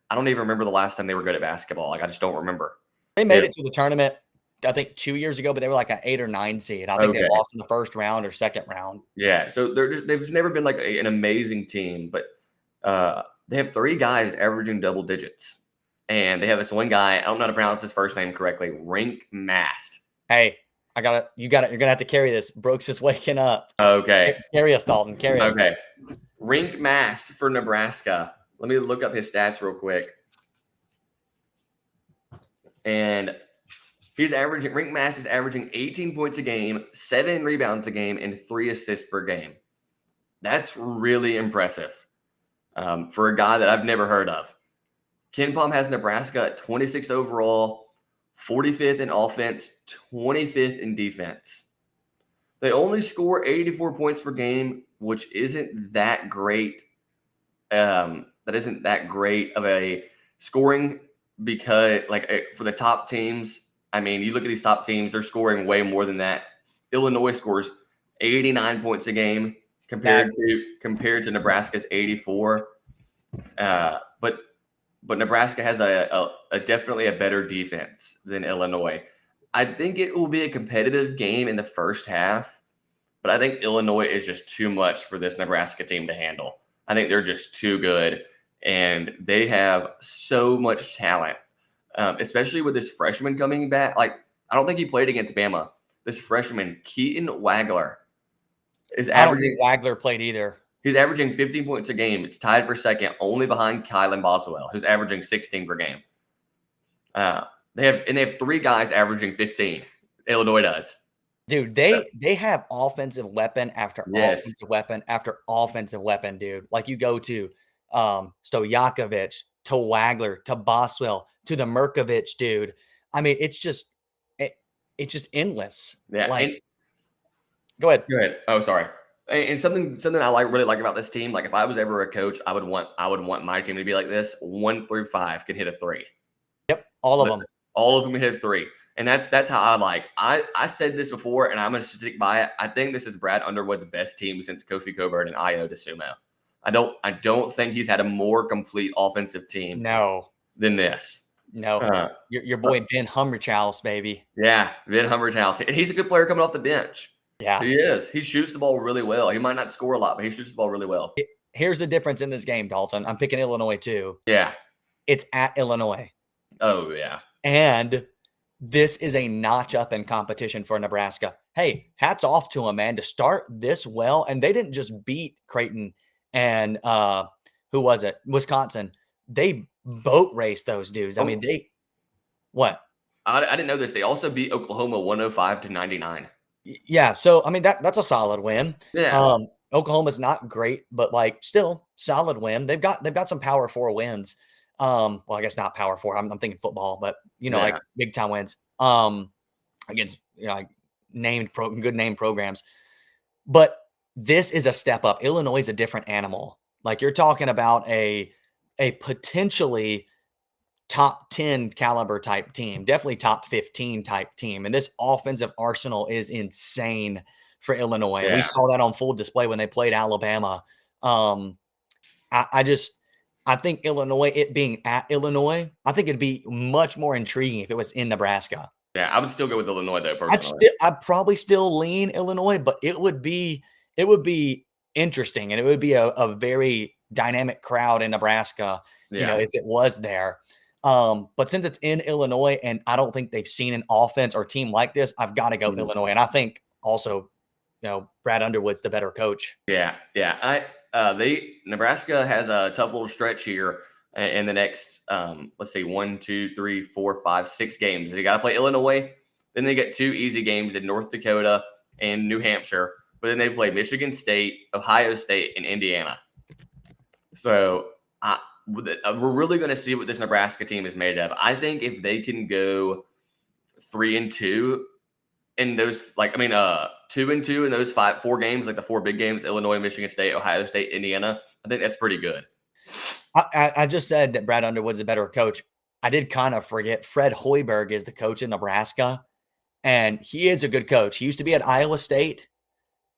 I don't even remember the last time they were good at basketball. Like, I just don't remember. They made it to the tournament, I think 2 years ago, but they were like an 8 or 9 seed. I think they lost in the first round or second round. Yeah, so they've never been like an amazing team, but they have 3 guys averaging double digits, and they have this one guy. I don't know how to pronounce his first name correctly. Rink Mast. Hey, you're gonna have to carry this. Brooks is waking up. Okay, carry us, Dalton. Carry us. Okay, Rink Mast for Nebraska. Let me look up his stats real quick. And Rink Mast is averaging 18 points a game, 7 rebounds a game, and 3 assists per game. That's really impressive for a guy that I've never heard of. KenPom has Nebraska at 26th overall, 45th in offense, 25th in defense. They only score 84 points per game, which isn't that great. That isn't that great of a scoring, because for the top teams, you look at these top teams, they're scoring way more than that. Illinois scores 89 points a game. compared to Nebraska's 84. But Nebraska has a definitely a better defense than Illinois. I think it will be a competitive game in the first half, but I think Illinois is just too much for this Nebraska team to handle. I think they're just too good, and they have so much talent, especially with this freshman coming back. Like, I don't think he played against Bama. This freshman, Keaton Wagler, is averaging. I don't think Wagler played either. He's averaging 15 points a game. It's tied for second, only behind Kylan Boswell, who's averaging 16 per game. They have 3 guys averaging 15. Illinois does. Dude, they have offensive weapon after offensive weapon after offensive weapon, dude. Like, you go to Stojakovic, to Wagler, to Boswell, to the Merkovich, dude. I mean, it's just endless. Yeah. Like, go ahead. Oh, sorry. And something I really like about this team, like if I was ever a coach, I would want my team to be like this. 1 through 5 can hit a 3. Yep, all of them. All of them can hit a 3. And that's how I like. I said this before, and I'm going to stick by it. I think this is Brad Underwood's best team since Kofi Coburn and Io DeSumo. I don't think he's had a more complete offensive team than this. No. Your boy Ben Humberchouse, baby. Yeah, Ben Humberchouse. And he's a good player coming off the bench. Yeah. He is. He shoots the ball really well. He might not score a lot, but he shoots the ball really well. Here's the difference in this game, Dalton. I'm picking Illinois too. Yeah. It's at Illinois. Oh, yeah. And this is a notch up in competition for Nebraska. Hey, hats off to them, man, to start this well. And they didn't just beat Creighton and who was it? Wisconsin. They boat raced those dudes. I mean, what? I didn't know this. They also beat Oklahoma 105-99. Yeah, so I mean that's a solid win. Yeah. Oklahoma's not great, but like still solid win. They've got some Power 4 wins. Well, I guess not Power 4. I'm thinking football, but like big time wins. Against like good name programs. But this is a step up. Illinois is a different animal. Like, you're talking about a potentially top 10 caliber type team, definitely top 15 type team. And this offensive arsenal is insane for Illinois. Yeah. We saw that on full display when they played Alabama. I think Illinois, it being at Illinois, I think it'd be much more intriguing if it was in Nebraska. Yeah, I would still go with Illinois though, personally. I'd probably still lean Illinois, but it would be interesting, and it would be a very dynamic crowd in Nebraska, if it was there. But since it's in Illinois and I don't think they've seen an offense or team like this, I've got to go Illinois. And I think also, Brad Underwood's the better coach. Yeah. Nebraska has a tough little stretch here in the next, let's see, 1, 2, 3, 4, 5, 6 games. They got to play Illinois. Then they get 2 easy games in North Dakota and New Hampshire. But then they play Michigan State, Ohio State, and Indiana. So we're really going to see what this Nebraska team is made of. I think if they can go 3-2 in those, 2-2 in those 4 games, like the 4 big games, Illinois, Michigan State, Ohio State, Indiana, I think that's pretty good. I just said that Brad Underwood's a better coach. I did kind of forget Fred Hoiberg is the coach in Nebraska, and he is a good coach. He used to be at Iowa State.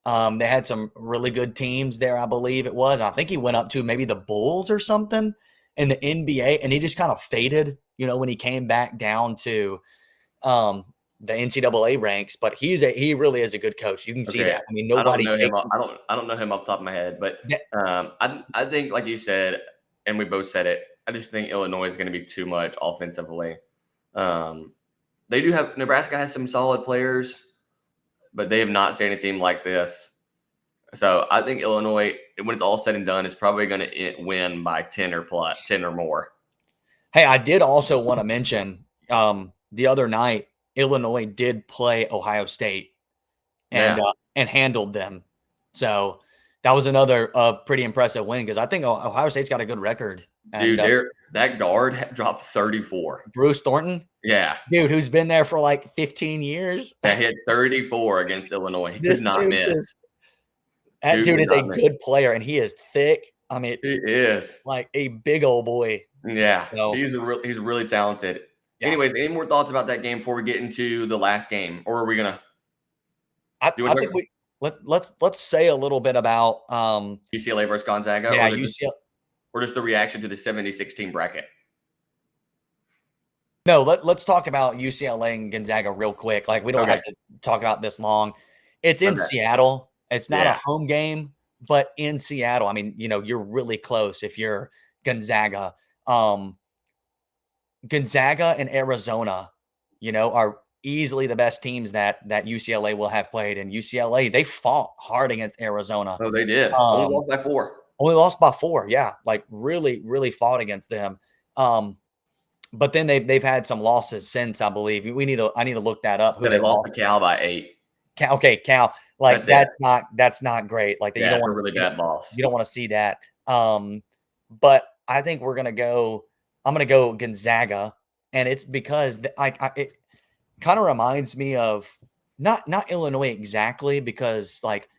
They had some really good teams there, I believe it was. I think he went up to maybe the Bulls or something in the NBA, and he just kind of faded, when he came back down to the NCAA ranks. But he really is a good coach. You can see that. I mean, nobody takes him. I don't know him off the top of my head, but I think, like you said, and we both said it, I just think Illinois is going to be too much offensively. Nebraska has some solid players, but they have not seen a team like this. So I think Illinois, when it's all said and done, is probably going to win by 10 or more. Hey, I did also want to mention the other night, Illinois did play Ohio State and handled them. So that was another pretty impressive win, because I think Ohio State's got a good record. And, that guard dropped 34. Bruce Thornton? Yeah. Dude, who's been there for like 15 years. Yeah, he had 34 against Illinois. He could not miss. That dude is a good player, and he is thick. I mean, he is like a big old boy. Yeah, so, he's really talented. Yeah. Anyways, any more thoughts about that game before we get into the last game, or are we gonna? I think let's say a little bit about UCLA versus Gonzaga, yeah, UCLA, or just the reaction to the 76 team bracket. No, let's talk about UCLA and Gonzaga real quick. Like, we don't have to talk about this long. It's in Seattle. It's not a home game, but in Seattle. I mean, you're really close if you're Gonzaga. Gonzaga and Arizona, are easily the best teams that UCLA will have played. And UCLA, they fought hard against Arizona. Oh, they did. Only lost by 4. Only lost by 4. Yeah, like really, really fought against them. But then they've had some losses since, I believe. I need to look that up. Who they lost to Cal by 8. Cal. Like, that's not great. Like, you don't want to really bad loss. You don't want to see that. But I think I'm gonna go Gonzaga, and it's because it kind of reminds me of not Illinois exactly, because like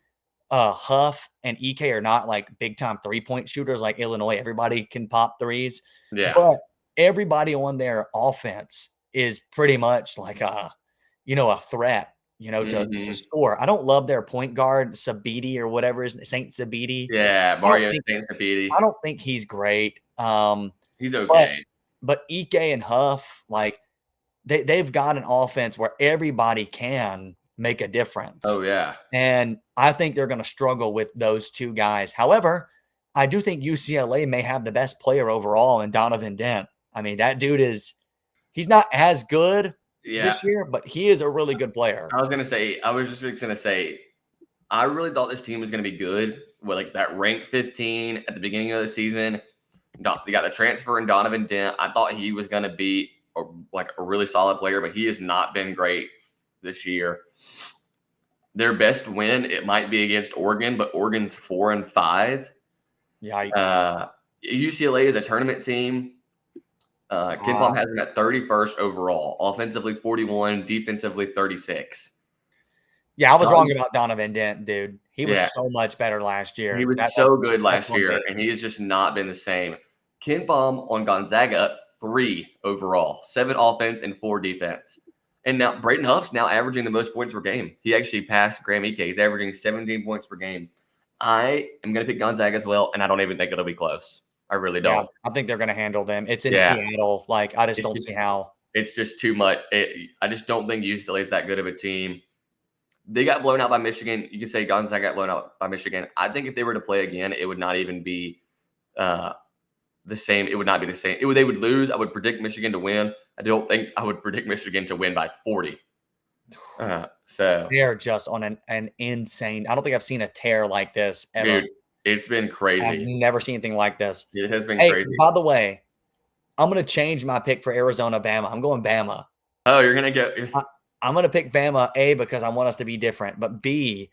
Huff and EK are not like big time 3-point shooters like Illinois. Everybody can pop threes. Yeah. But everybody on their offense is pretty much like a threat, to score. I don't love their point guard, Sabidi or whatever is Saint Sabidi. Yeah, Mario Saint Sabidi. I don't think he's great. He's okay. But Ike and Huff, like they've got an offense where everybody can make a difference. Oh, yeah. And I think they're going to struggle with those two guys. However, I do think UCLA may have the best player overall in Donovan Dent. I mean, that dude he's not as good this year, but he is a really good player. I was just going to say, I really thought this team was going to be good with like that ranked 15 at the beginning of the season. They got the transfer in Donovan Dent. I thought he was going to be a really solid player, but he has not been great this year. Their best win, it might be against Oregon, but Oregon's 4-5. Yikes. UCLA is a tournament team. KenPom has them at 31st overall, offensively 41, defensively 36. Yeah, I was wrong about Donovan Dent, dude. He was so much better last year. He was so good last year, and he has just not been the same. KenPom on Gonzaga, 3 overall, 7 offense and 4 defense. And now Braden Huff's now averaging the most points per game. He actually passed Graham Ike. He's averaging 17 points per game. I am going to pick Gonzaga as well, and I don't even think it'll be close. I really don't. Yeah, I think they're going to handle them. It's in Seattle. Like, I just don't see how. It's just too much. I just don't think UCLA is that good of a team. They got blown out by Michigan. You can say Gonzaga got blown out by Michigan. I think if they were to play again, it would not even be the same. It would not be the same. They would lose. I would predict Michigan to win. I don't think I would predict Michigan to win by 40. So they're just on an insane. I don't think I've seen a tear like this ever. Dude, it's been crazy. I've never seen anything like this. It has been crazy. By the way, I'm going to change my pick for Arizona, Bama. I'm going Bama. Oh, you're going to go. I'm going to pick Bama, A, because I want us to be different. But B,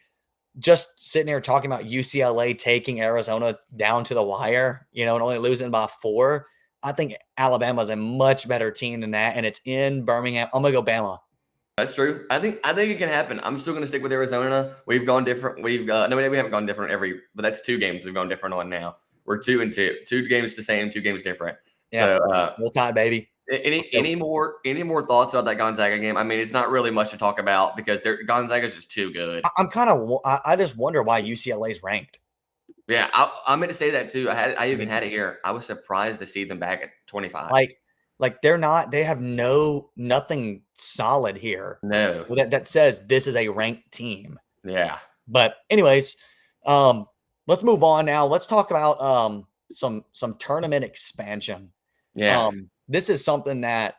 just sitting here talking about UCLA taking Arizona down to the wire, and only losing by 4. I think Alabama is a much better team than that, and it's in Birmingham. I'm going to go Bama. That's true. I think it can happen. I'm still going to stick with Arizona. We've gone different. We haven't gone different but that's 2 games we've gone different on now. We're 2-2. 2 games the same, 2 games different. Yeah. So, full time, baby. Any more thoughts about that Gonzaga game? I mean, it's not really much to talk about because Gonzaga's just too good. I just wonder why UCLA's ranked. Yeah, I meant to say that too. I even had it here. I was surprised to see them back at 25. Like they have nothing solid here. No. That says this is a ranked team. Yeah. But anyways, let's move on now. Let's talk about some tournament expansion. Yeah. This is something that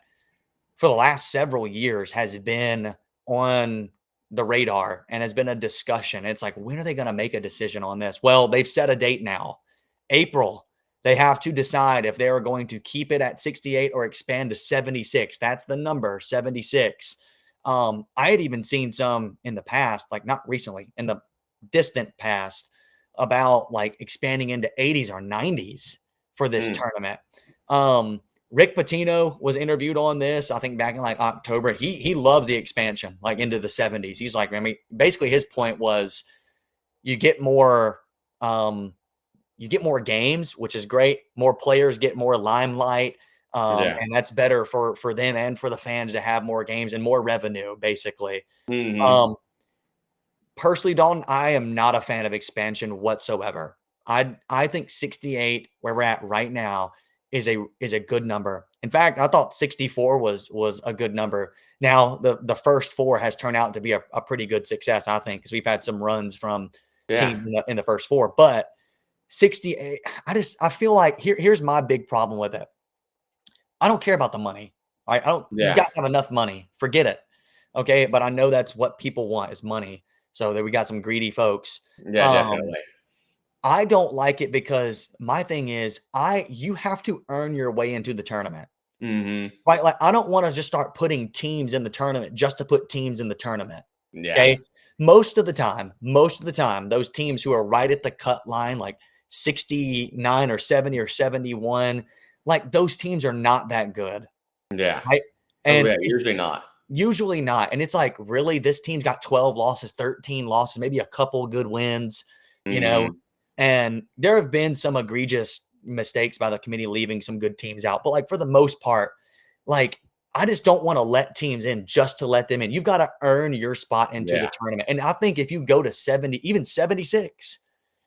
for the last several years has been on the radar and has been a discussion. It's like, when are they going to make a decision on this? Well, they've set a date now. April. They have to decide if they are going to keep it at 68 or expand to 76. That's the number, 76. I had even seen some in the past, like not recently, in the distant past, about like expanding into 80s or 90s for this tournament. Rick Pitino was interviewed on this, I think back in like October. He loves the expansion, like into the 70s. He's like, I mean, basically his point was you get more games, which is great. More players get more limelight. And that's better for them and for the fans to have more games and more revenue, basically. personally, Dalton, I am not a fan of expansion whatsoever. I think 68, where we're at right now, is a good number. In fact, I thought 64 was a good number. Now the first four has turned out to be a pretty good success, I think, because we've had some runs from teams in the first four. But 68, I feel like here's my big problem with it. I don't care about the money. I don't. You guys have enough money. Forget it. Okay, but I know that's what people want is money. So there we got some greedy folks. Yeah, definitely. I don't like it because my thing is you have to earn your way into the tournament. Mm-hmm. Right? Like, I don't want to just start putting teams in the tournament just to put teams in the tournament. Yeah. Okay. Most of the time, those teams who are right at the cut line, like 69 or 70 or 71, like those teams are not that good. Yeah. Right. And usually not. Usually not. And it's like, really, this team's got 12 losses, 13 losses, maybe a couple good wins, you know. And there have been some egregious mistakes by the committee leaving some good teams out. But like for the most part, like I just don't want to let teams in just to let them in. You've got to earn your spot into the tournament. And I think if you go to 70, even 76,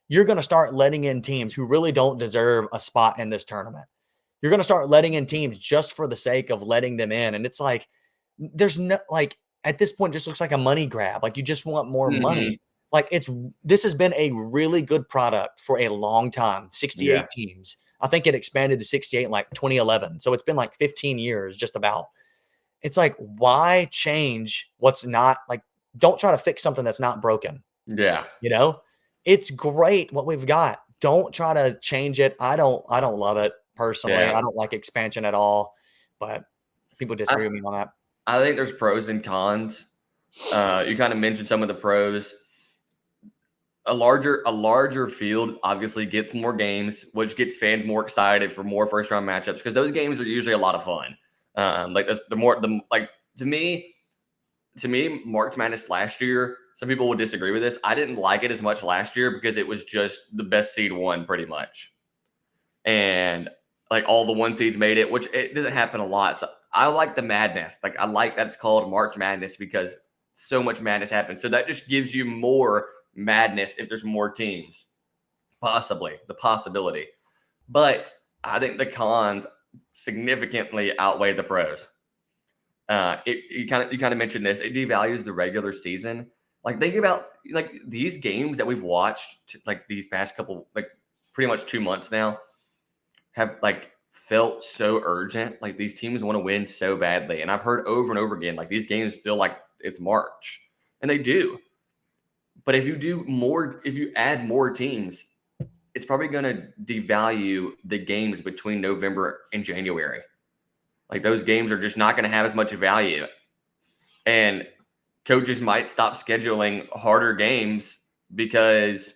you're going to start letting in teams who really don't deserve a spot in this tournament. You're going to start letting in teams just for the sake of letting them in. And it's like, there's no, like, at this point, it just looks like a money grab. Like you just want more money. Like this has been a really good product for a long time. 68 teams. I think it expanded to 68 in like 2011. So it's been like 15 years, just about. It's like, why change what's not like, don't try to fix something that's not broken. Yeah. You know, it's great what we've got. Don't try to change it. I don't love it personally. I don't like expansion at all, but people disagree with me on that. I think there's pros and cons. You kind of mentioned some of the pros. A larger field obviously gets more games, which gets fans more excited for more first round matchups because those games are usually a lot of fun. To me, March Madness last year, some people would disagree with this. I didn't like it as much last year because it was just the best seed won pretty much, and like all the one seeds made it, which it doesn't happen a lot. So I like the madness. Like I like that it's called March Madness because so much madness happens. So that just gives you more madness if there's more teams, possibly the possibility. But I think the cons significantly outweigh the pros. You kind of mentioned this. It devalues the regular season. Like think about like these games that we've watched like these past couple, like pretty much 2 months now, have like felt so urgent. Like these teams want to win so badly. And I've heard over and over again, like these games feel like it's March, and they do. But if you add more teams, it's probably going to devalue the games between November and January. Like those games are just not going to have as much value. And coaches might stop scheduling harder games because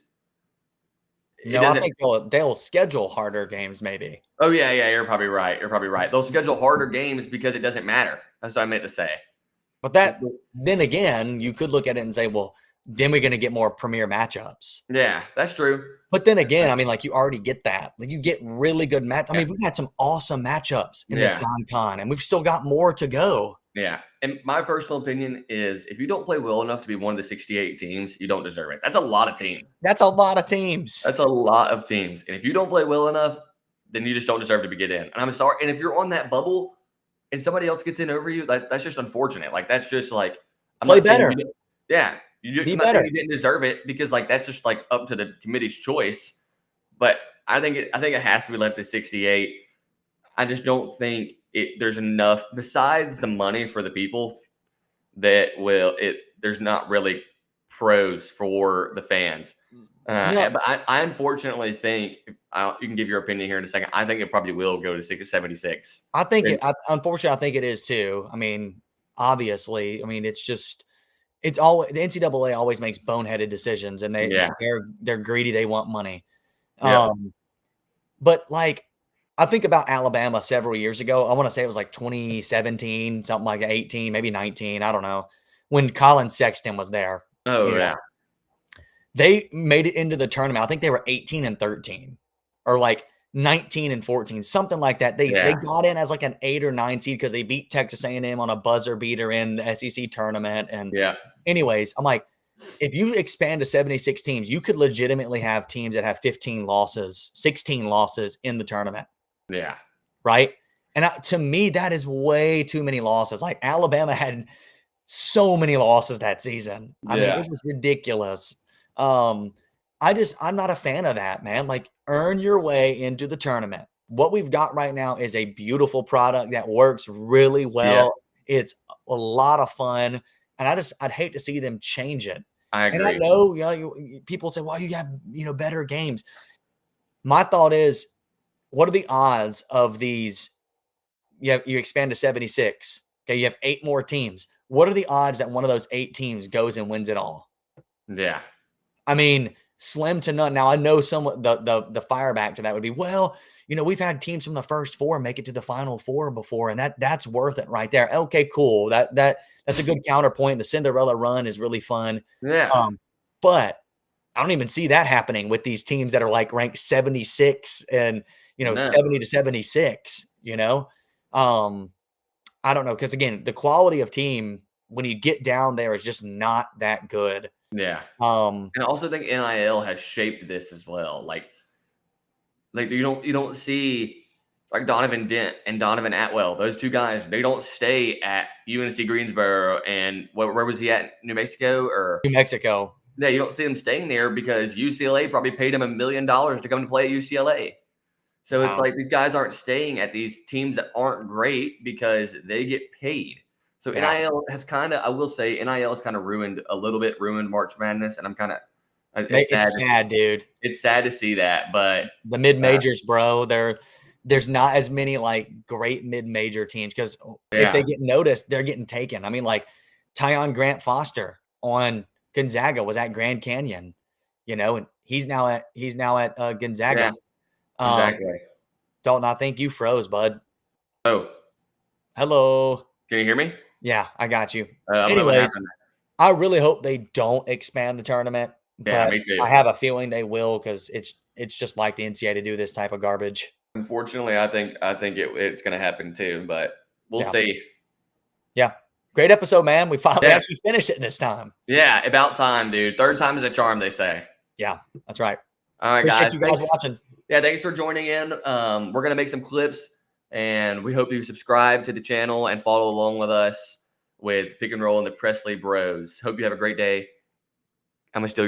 I think they'll schedule harder games maybe. Oh, yeah, you're probably right. They'll schedule harder games because it doesn't matter. That's what I meant to say. But then again, you could look at it and say, well, then we're going to get more premier matchups. Yeah, that's true. But then again, I mean, like you already get that. Like you get really good match. I mean, we've had some awesome matchups in this non-con, and we've still got more to go. Yeah. And my personal opinion is if you don't play well enough to be one of the 68 teams, you don't deserve it. That's a lot of teams. That's a lot of teams. That's a lot of teams. And if you don't play well enough, then you just don't deserve to get in. And I'm sorry. And if you're on that bubble and somebody else gets in over you, that's just unfortunate. Like that's just like play better. You didn't deserve it because like that's just like up to the committee's choice. But I think it has to be left at 68. I just don't think there's enough besides the money for the people that there's not really pros for the fans. But I unfortunately think you can give your opinion here in a second. I think it probably will go to 76. Unfortunately, I think it is too. I mean, obviously, it's always the NCAA always makes boneheaded decisions, and they're greedy. They want money. But like I think about Alabama several years ago. I want to say it was like 2017, something like 18, maybe 19. I don't know, when Colin Sexton was there. Oh yeah. They made it into the tournament. I think they were 18-13 or like 19-14, something like that. They got in as like an 8 or 9 seed because they beat Texas A&M on a buzzer beater in the SEC tournament. And anyways, I'm like, if you expand to 76 teams, you could legitimately have teams that have 15 losses, 16 losses in the tournament. Yeah. Right. And to me, that is way too many losses. Like Alabama had so many losses that season. I mean, it was ridiculous. I'm not a fan of that, man. Like, earn your way into the tournament. What we've got right now is a beautiful product that works really well. It's a lot of fun. And I'd hate to see them change it. I And I agree. know, people say, well, you have, better games. My thought is, what are the odds of these? You expand to 76. Okay, you have 8 more teams. What are the odds that one of those 8 teams goes and wins it all? Yeah. I mean, slim to none. Now I know somewhat the fire back to that would be, well, we've had teams from the first 4 make it to the final 4 before, and that's worth it right there. Okay, cool. That's a good counterpoint. The Cinderella run is really fun. Yeah. But I don't even see that happening with these teams that are like ranked 76 and, 70 to 76, I don't know. Cause again, the quality of team when you get down there is just not that good. Yeah. And I also think NIL has shaped this as well. Like you don't see like Donovan Dent and Donovan Atwell. Those 2 guys, they don't stay at UNC Greensboro and where was he at? New Mexico or New Mexico. Yeah, you don't see them staying there because UCLA probably paid him $1 million to come to play at UCLA. So it's like these guys aren't staying at these teams that aren't great because they get paid. So NIL has I will say, NIL has kind of ruined March Madness, and I'm kind of it's sad, dude. It's sad to see that, but the mid majors, bro, there's not as many like great mid major teams because if they get noticed, they're getting taken. I mean, like Tyon Grant Foster on Gonzaga was at Grand Canyon, and he's now at Gonzaga. Yeah, exactly. Dalton, I think you froze, bud. Oh, hello. Can you hear me? Yeah, I got you. Anyways, I really hope they don't expand the tournament. Yeah, but me too. I have a feeling they will because it's just like the NCAA to do this type of garbage. Unfortunately, I think it's going to happen too, but we'll see. Yeah. Great episode, man. We actually finished it this time. Yeah, about time, dude. 3rd time is a charm, they say. Yeah, that's right. All right, Appreciate guys. you guys watching. Yeah, thanks for joining in. We're going to make some clips, and we hope you subscribe to the channel and follow along with us with Pick and Roll and the Presley Bros. Hope you have a great day. I'm going to steal your